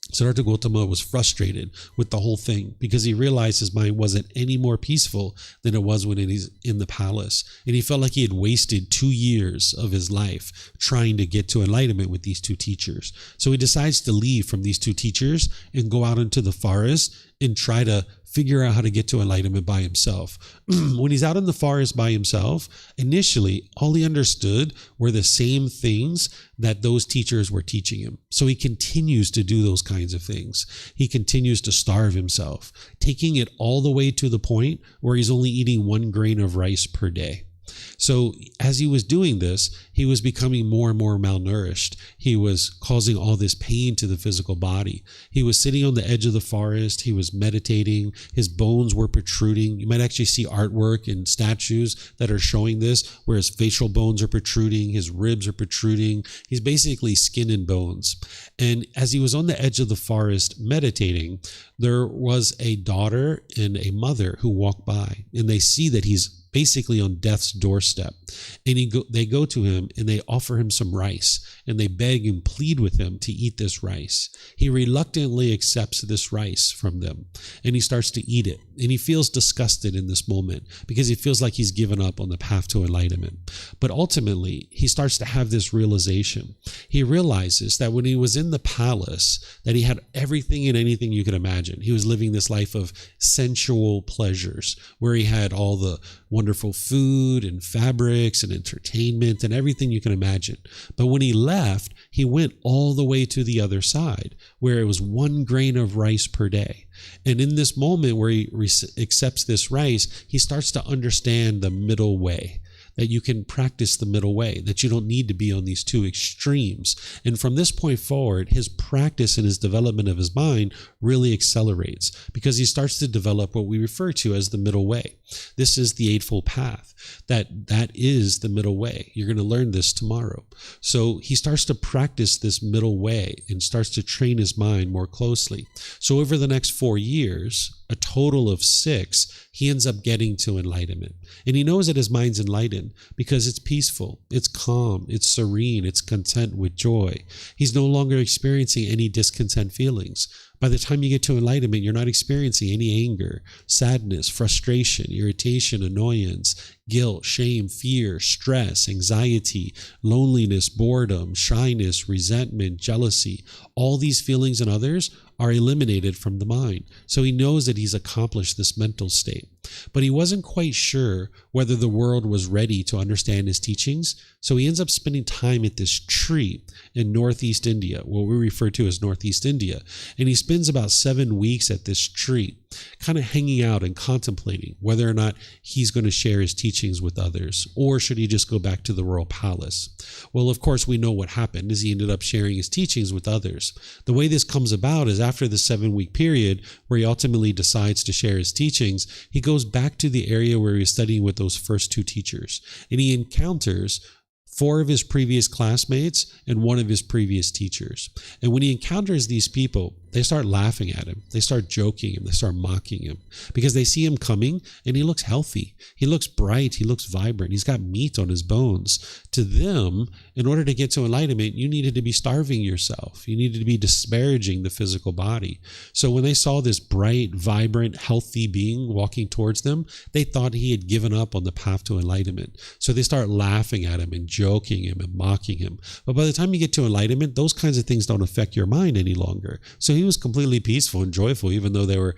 Siddhartha Gautama was frustrated with the whole thing because he realized his mind wasn't any more peaceful than it was when he's in the palace. And he felt like he had wasted 2 years of his life trying to get to enlightenment with these two teachers. So he decides to leave from these two teachers and go out into the forest and try to figure out how to get to enlightenment by himself. When he's out in the forest by himself, initially, all he understood were the same things that those teachers were teaching him. So he continues to do those kinds of things. He continues to starve himself, taking it all the way to the point where he's only eating 1 grain of rice per day. So as he was doing this, he was becoming more and more malnourished. He was causing all this pain to the physical body. He was sitting on the edge of the forest. He was meditating. His bones were protruding. You might actually see artwork and statues that are showing this, where his facial bones are protruding, his ribs are protruding. He's basically skin and bones. And as he was on the edge of the forest meditating, there was a daughter and a mother who walked by, and they see that he's basically on death's doorstep. And they go to him and they offer him some rice, and they beg and plead with him to eat this rice. He reluctantly accepts this rice from them, and he starts to eat it. And he feels disgusted in this moment because he feels like he's given up on the path to enlightenment. But ultimately, he starts to have this realization. He realizes that when he was in the palace, that he had everything and anything you could imagine. He was living this life of sensual pleasures, where he had all the wonderful food and fabrics and entertainment and everything you can imagine. But when he left, he went all the way to the other side, where it was 1 grain of rice per day. And in this moment where he accepts this rice, he starts to understand the middle way, that you can practice the middle way, that you don't need to be on these two extremes. And from this point forward, his practice and his development of his mind really accelerates, because he starts to develop what we refer to as the middle way. This is the Eightfold Path. That is the middle way. You're going to learn this tomorrow. So he starts to practice this middle way and starts to train his mind more closely. So over the next 4 years, a total of 6, he ends up getting to enlightenment. And he knows that his mind's enlightened because it's peaceful, it's calm, it's serene, it's content with joy. He's no longer experiencing any discontent feelings. By the time you get to enlightenment, you're not experiencing any anger, sadness, frustration, irritation, annoyance, guilt, shame, fear, stress, anxiety, loneliness, boredom, shyness, resentment, jealousy. All these feelings and others are eliminated from the mind. So he knows that he's accomplished this mental state. But he wasn't quite sure whether the world was ready to understand his teachings. So he ends up spending time at this tree in Northeast India, what we refer to as Northeast India. And he spends about 7 weeks at this tree, kind of hanging out and contemplating whether or not he's going to share his teachings with others, or should he just go back to the royal palace. Well, of course, we know what happened is he ended up sharing his teachings with others. The way this comes about is after the 7-week period where he ultimately decides to share his teachings, he goes back to the area where he was studying with those first 2 teachers, and he encounters 4 of his previous classmates and 1 of his previous teachers. And when he encounters these people, they start laughing at him. They start joking him. They start mocking him because they see him coming and he looks healthy. He looks bright. He looks vibrant. He's got meat on his bones. To them, in order to get to enlightenment, you needed to be starving yourself. You needed to be disparaging the physical body. So when they saw this bright, vibrant, healthy being walking towards them, they thought he had given up on the path to enlightenment. So they start laughing at him and joking him and mocking him. But by the time you get to enlightenment, those kinds of things don't affect your mind any longer. So he was completely peaceful and joyful, even though they were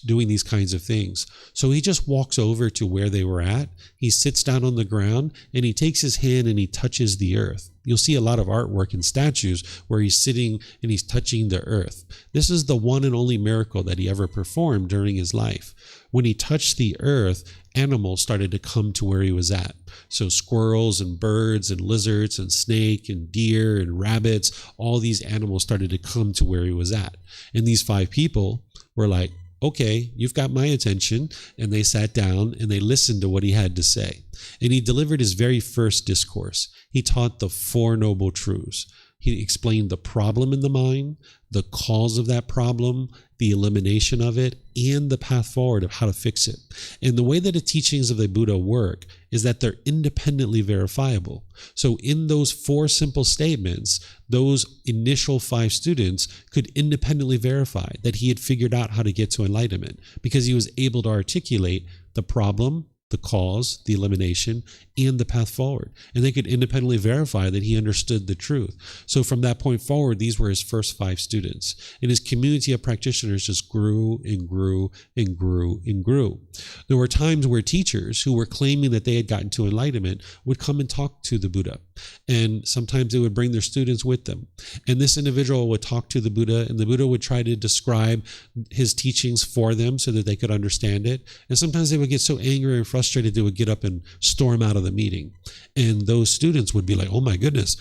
doing these kinds of things. So he just walks over to where they were at. He sits down on the ground and he takes his hand and he touches the earth. You'll see a lot of artwork and statues where he's sitting and he's touching the earth. This is the one and only miracle that he ever performed during his life. When he touched the earth, animals started to come to where he was at. So squirrels and birds and lizards and snake and deer and rabbits, all these animals started to come to where he was at. And these 5 people were like, okay, you've got my attention. And they sat down and they listened to what he had to say. And he delivered his very first discourse. He taught the 4 noble truths. He explained the problem in the mind, the cause of that problem, the elimination of it, and the path forward of how to fix it. And the way that the teachings of the Buddha work is that they're independently verifiable. So in those 4 simple statements, those initial 5 students could independently verify that he had figured out how to get to enlightenment because he was able to articulate the problem, the cause, the elimination, and the path forward. And they could independently verify that he understood the truth. So from that point forward, these were his first 5 students. And his community of practitioners just grew and grew and grew and grew. There were times where teachers who were claiming that they had gotten to enlightenment would come and talk to the Buddha. And sometimes they would bring their students with them. And this individual would talk to the Buddha, and the Buddha would try to describe his teachings for them so that they could understand it. And sometimes they would get so angry and frustrated they would get up and storm out of the meeting. And those students would be like, oh my goodness,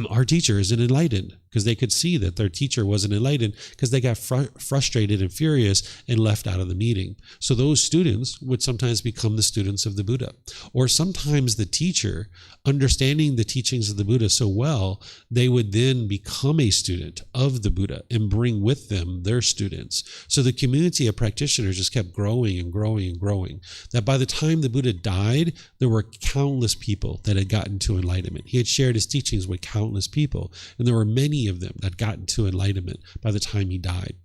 our teacher isn't enlightened, because they could see that their teacher wasn't enlightened because they got frustrated and furious and left out of the meeting. So those students would sometimes become the students of the Buddha. Or sometimes the teacher, understanding the teachings of the Buddha so well, they would then become a student of the Buddha and bring with them their students. So the community of practitioners just kept growing and growing and growing. That by the time the Buddha died, there were countless people that had gotten to enlightenment. He had shared his teachings with countless people, and there were many of them that got into enlightenment by the time he died.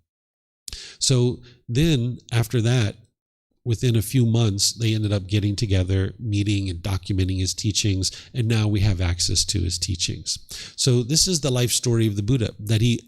So then after that, within a few months, they ended up getting together, meeting and documenting his teachings, and now we have access to his teachings. So this is the life story of the Buddha, that he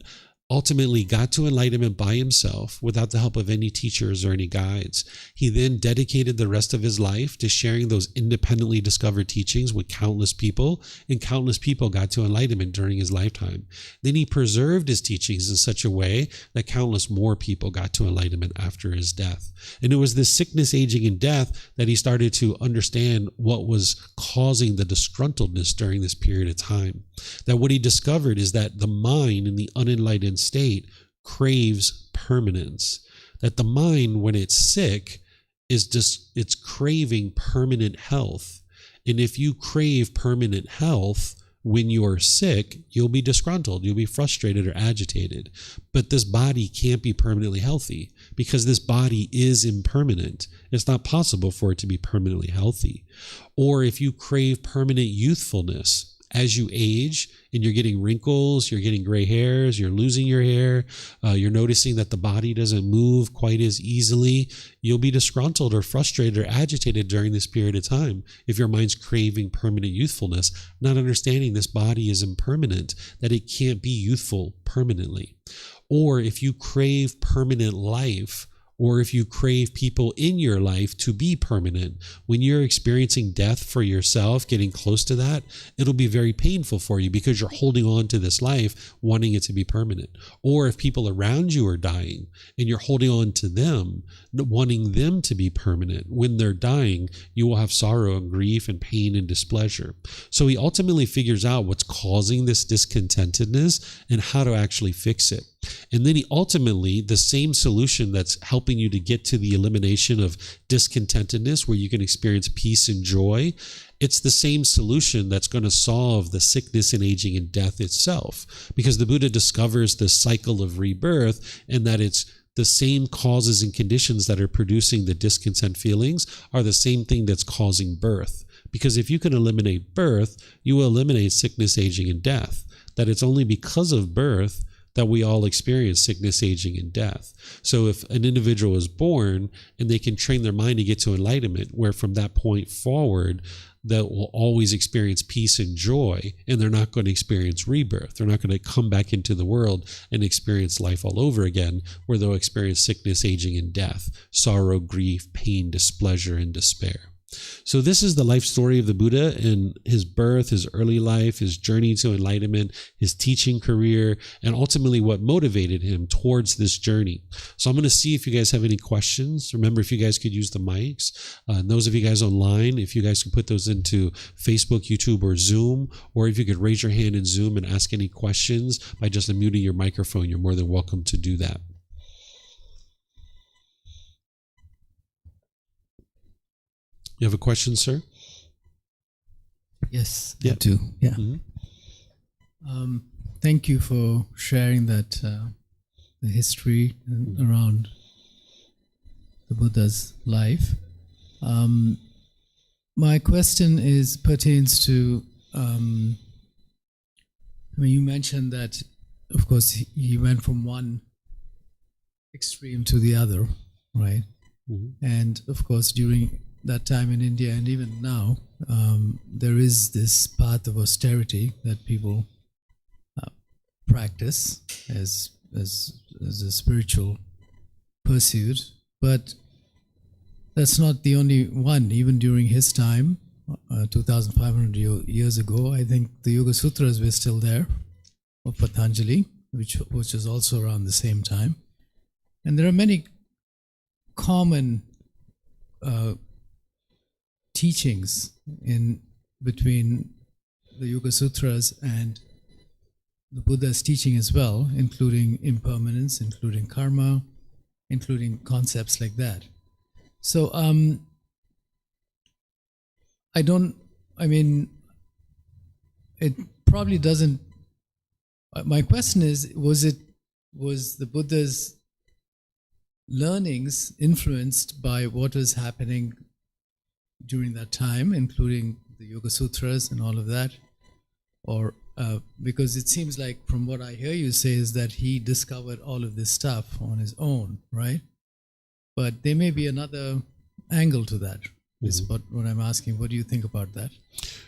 ultimately got to enlightenment by himself without the help of any teachers or any guides. He then dedicated the rest of his life to sharing those independently discovered teachings with countless people, and countless people got to enlightenment during his lifetime. Then he preserved his teachings in such a way that countless more people got to enlightenment after his death. And it was this sickness, aging, and death that he started to understand what was causing the disgruntledness during this period of time. That what he discovered is that the mind in the unenlightened state craves permanence. That the mind, when it's sick, it's craving permanent health. And if you crave permanent health when you're sick, you'll be disgruntled, you'll be frustrated or agitated. But this body can't be permanently healthy because this body is impermanent. It's not possible for it to be permanently healthy. Or if you crave permanent youthfulness, as you age and you're getting wrinkles, you're getting gray hairs, you're losing your hair, you're noticing that the body doesn't move quite as easily, you'll be disgruntled or frustrated or agitated during this period of time if your mind's craving permanent youthfulness, not understanding this body is impermanent, that it can't be youthful permanently. Or if you crave permanent life, or if you crave people in your life to be permanent, when you're experiencing death for yourself, getting close to that, it'll be very painful for you because you're holding on to this life, wanting it to be permanent. Or if people around you are dying and you're holding on to them, wanting them to be permanent, when they're dying, you will have sorrow and grief and pain and displeasure. So he ultimately figures out what's causing this discontentedness and how to actually fix it. And then he ultimately, the same solution that's helping you to get to the elimination of discontentedness, where you can experience peace and joy, it's the same solution that's going to solve the sickness and aging and death itself. Because the Buddha discovers the cycle of rebirth, and that it's the same causes and conditions that are producing the discontent feelings are the same thing that's causing birth. Because if you can eliminate birth, you will eliminate sickness, aging, and death. That it's only because of birth that we all experience sickness, aging, and death. So if an individual is born and they can train their mind to get to enlightenment, where from that point forward, that will always experience peace and joy, and they're not going to experience rebirth. They're not going to come back into the world and experience life all over again, where they'll experience sickness, aging, and death, sorrow, grief, pain, displeasure, and despair. So this is the life story of the Buddha and his birth, his early life, his journey to enlightenment, his teaching career, and ultimately what motivated him towards this journey. So I'm going to see if you guys have any questions. Remember, if you guys could use the mics. And those of you guys online, if you guys can put those into Facebook, YouTube, or Zoom, or if you could raise your hand in Zoom and ask any questions by just unmuting your microphone, you're more than welcome to do that. You have a question, sir? Yes, Yeah. I do. Yeah. Mm-hmm. Thank you for sharing that the history around the Buddha's life. My question pertains to. You mentioned that, of course, he went from one extreme to the other, right? Mm-hmm. And of course, during that time in India and even now, there is this path of austerity that people practice as a spiritual pursuit, but that's not the only one. Even during his time, 2,500 years ago, I think the Yoga Sutras were still there, of Patanjali, which is also around the same time. And there are many common teachings in between the Yoga Sutras and the Buddha's teaching as well, including impermanence, including karma, including concepts like that. So it probably doesn't. My question is, was the Buddha's learnings influenced by what was happening during that time, including the Yoga Sutras and all of that? Or because it seems like from what I hear you say is that he discovered all of this stuff on his own, right? But there may be another angle to that. Is what I'm asking. What do you think about that?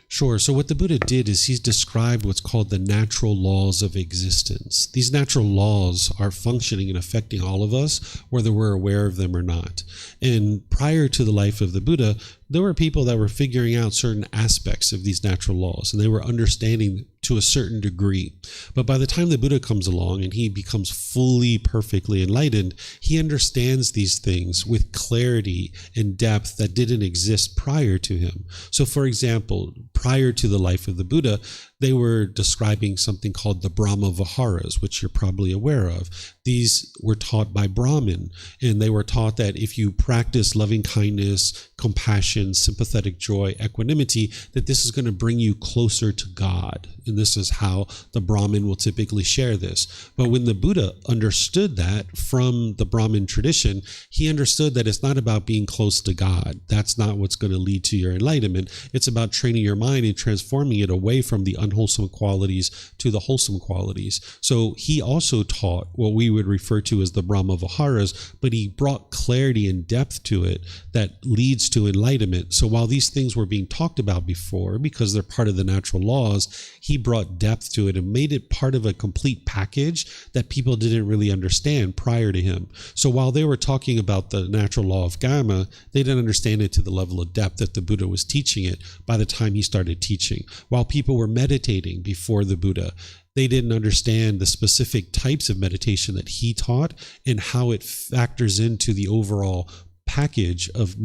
Sure. So what the Buddha did is he's described what's called the natural laws of existence. These natural laws are functioning and affecting all of us, whether we're aware of them or not. And prior to the life of the Buddha, there were people that were figuring out certain aspects of these natural laws, and they were understanding to a certain degree. But by the time the Buddha comes along and he becomes fully, perfectly enlightened, he understands these things with clarity and depth that didn't exist prior to him. So for example, prior to the life of the Buddha, they were describing something called the Brahma Viharas, which you're probably aware of. These were taught by Brahmin, and they were taught that if you practice loving kindness, compassion, sympathetic joy, equanimity, that this is going to bring you closer to God. And this is how the Brahmin will typically share this. But when the Buddha understood that from the Brahmin tradition, he understood that it's not about being close to God. That's not what's going to lead to your enlightenment. It's about training your mind and transforming it away from the unwholesome qualities to the wholesome qualities. So he also taught what we would refer to as the Brahma Viharas, but he brought clarity and depth to it that leads to enlightenment. So while these things were being talked about before, because they're part of the natural laws, he brought depth to it and made it part of a complete package that people didn't really understand prior to him. So while they were talking about the natural law of karma, they didn't understand it to the level of depth that the Buddha was teaching it by the time he started teaching. While people were meditating before the Buddha, they didn't understand the specific types of meditation that he taught and how it factors into the overall package of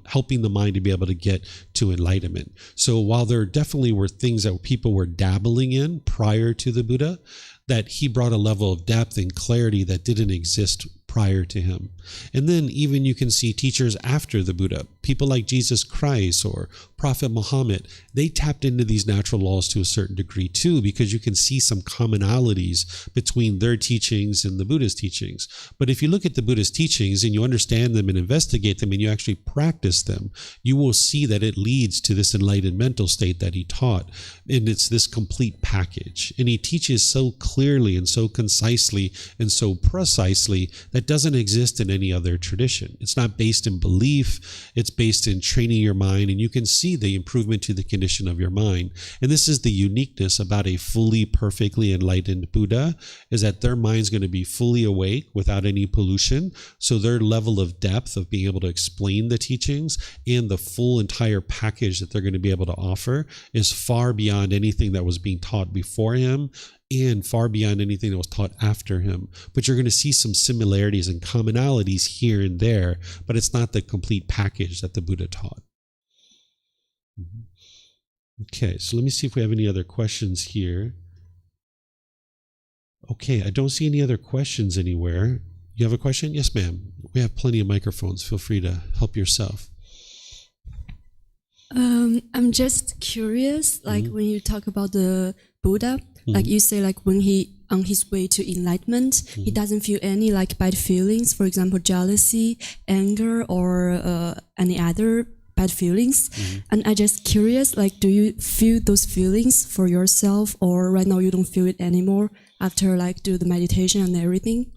helping the mind to be able to get to enlightenment. So while there definitely were things that people were dabbling in prior to the Buddha, that he brought a level of depth and clarity that didn't exist prior to him. And then even you can see teachers after the Buddha, people like Jesus Christ or Prophet Muhammad, they tapped into these natural laws to a certain degree too, because you can see some commonalities between their teachings and the Buddha's teachings. But if you look at the Buddha's teachings and you understand them and investigate them and you actually practice them, you will see that it leads to this enlightened mental state that he taught. And it's this complete package. And he teaches so clearly and so concisely and so precisely that doesn't exist in any other tradition. It's not based in belief. It's based in training your mind, and you can see the improvement to the condition of your mind. And this is the uniqueness about a fully, perfectly enlightened Buddha, is that their mind's going to be fully awake without any pollution. So their level of depth of being able to explain the teachings and the full entire package that they're going to be able to offer is far beyond anything that was being taught before him and far beyond anything that was taught after him. But you're going to see some similarities and commonalities here and there, but it's not the complete package that the Buddha taught. Okay, so let me see if we have any other questions here. Okay, I don't see any other questions anywhere. You have a question? Yes, ma'am. We have plenty of microphones. Feel free to help yourself. I'm just curious, like when you talk about the Buddha, like you say, like when he on his way to enlightenment, he doesn't feel any like bad feelings, for example, jealousy, anger, or any other bad feelings. And I just curious, like, do you feel those feelings for yourself, or right now you don't feel it anymore after like do the meditation and everything?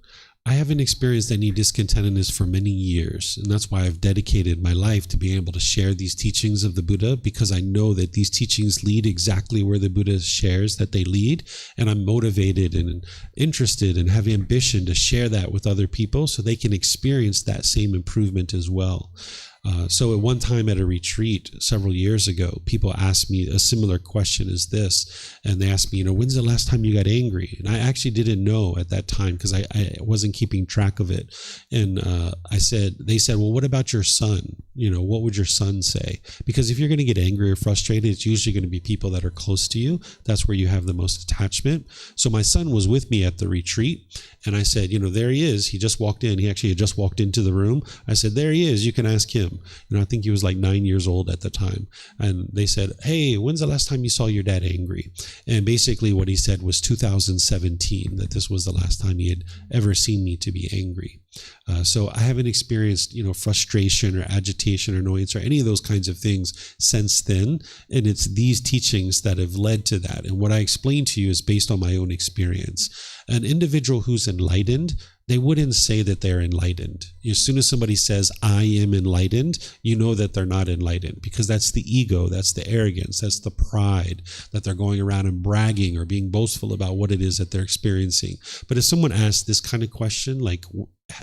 I haven't experienced any discontentedness for many years, and that's why I've dedicated my life to being able to share these teachings of the Buddha, because I know that these teachings lead exactly where the Buddha shares that they lead, and I'm motivated and interested and have ambition to share that with other people so they can experience that same improvement as well. So at one time at a retreat several years ago, people asked me a similar question as this, and they asked me, when's the last time you got angry? And I actually didn't know at that time because I wasn't keeping track of it. And they said, well, what about your son? What would your son say? Because if you're going to get angry or frustrated, it's usually going to be people that are close to you. That's where you have the most attachment. So my son was with me at the retreat, and I said, there he is. He just walked in. He actually had just walked into the room. I said, there he is. You can ask him. I think he was like 9 years old at the time. And they said, hey, when's the last time you saw your dad angry? And basically what he said was 2017, that this was the last time he had ever seen me to be angry. So I haven't experienced, frustration or agitation or annoyance or any of those kinds of things since then. And it's these teachings that have led to that. And what I explained to you is based on my own experience. An individual who's enlightened, they wouldn't say that they're enlightened. As soon as somebody says, I am enlightened, you know that they're not enlightened, because that's the ego, that's the arrogance, that's the pride, that they're going around and bragging or being boastful about what it is that they're experiencing. But if someone asks this kind of question, like,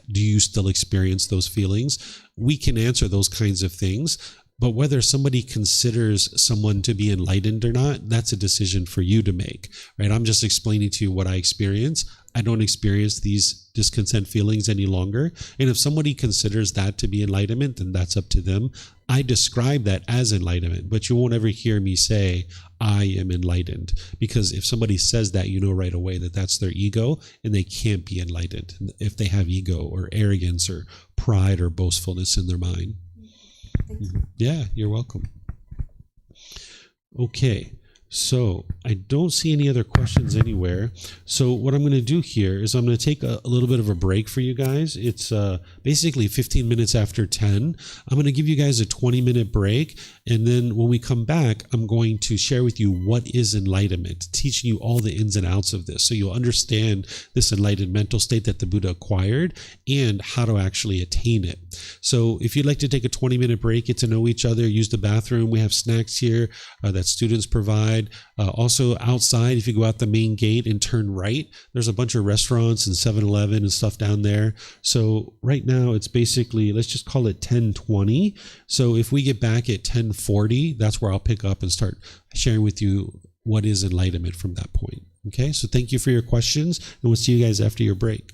do you still experience those feelings? We can answer those kinds of things. But whether somebody considers someone to be enlightened or not, that's a decision for you to make, right? I'm just explaining to you what I experience. I don't experience these discontent feelings any longer. And if somebody considers that to be enlightenment, then that's up to them. I describe that as enlightenment, but you won't ever hear me say, I am enlightened. Because if somebody says that, you know right away that that's their ego, and they can't be enlightened if they have ego or arrogance or pride or boastfulness in their mind. Thank you. Yeah, you're welcome. Okay, so I don't see any other questions anywhere. So what I'm going to do here is I'm going to take a little bit of a break for you guys. It's basically 15 minutes after 10. I'm going to give you guys a 20-minute break. And then when we come back, I'm going to share with you what is enlightenment, teaching you all the ins and outs of this so you'll understand this enlightened mental state that the Buddha acquired and how to actually attain it. So if you'd like to take a 20-minute break, get to know each other, use the bathroom. We have snacks here that students provide. Also outside, if you go out the main gate and turn right, there's a bunch of restaurants and 7-Eleven and stuff down there. So right now it's basically, let's just call it 10:20. So if we get back at 10:40, that's where I'll pick up and start sharing with you what is enlightenment from that point. Okay, so thank you for your questions, and we'll see you guys after your break.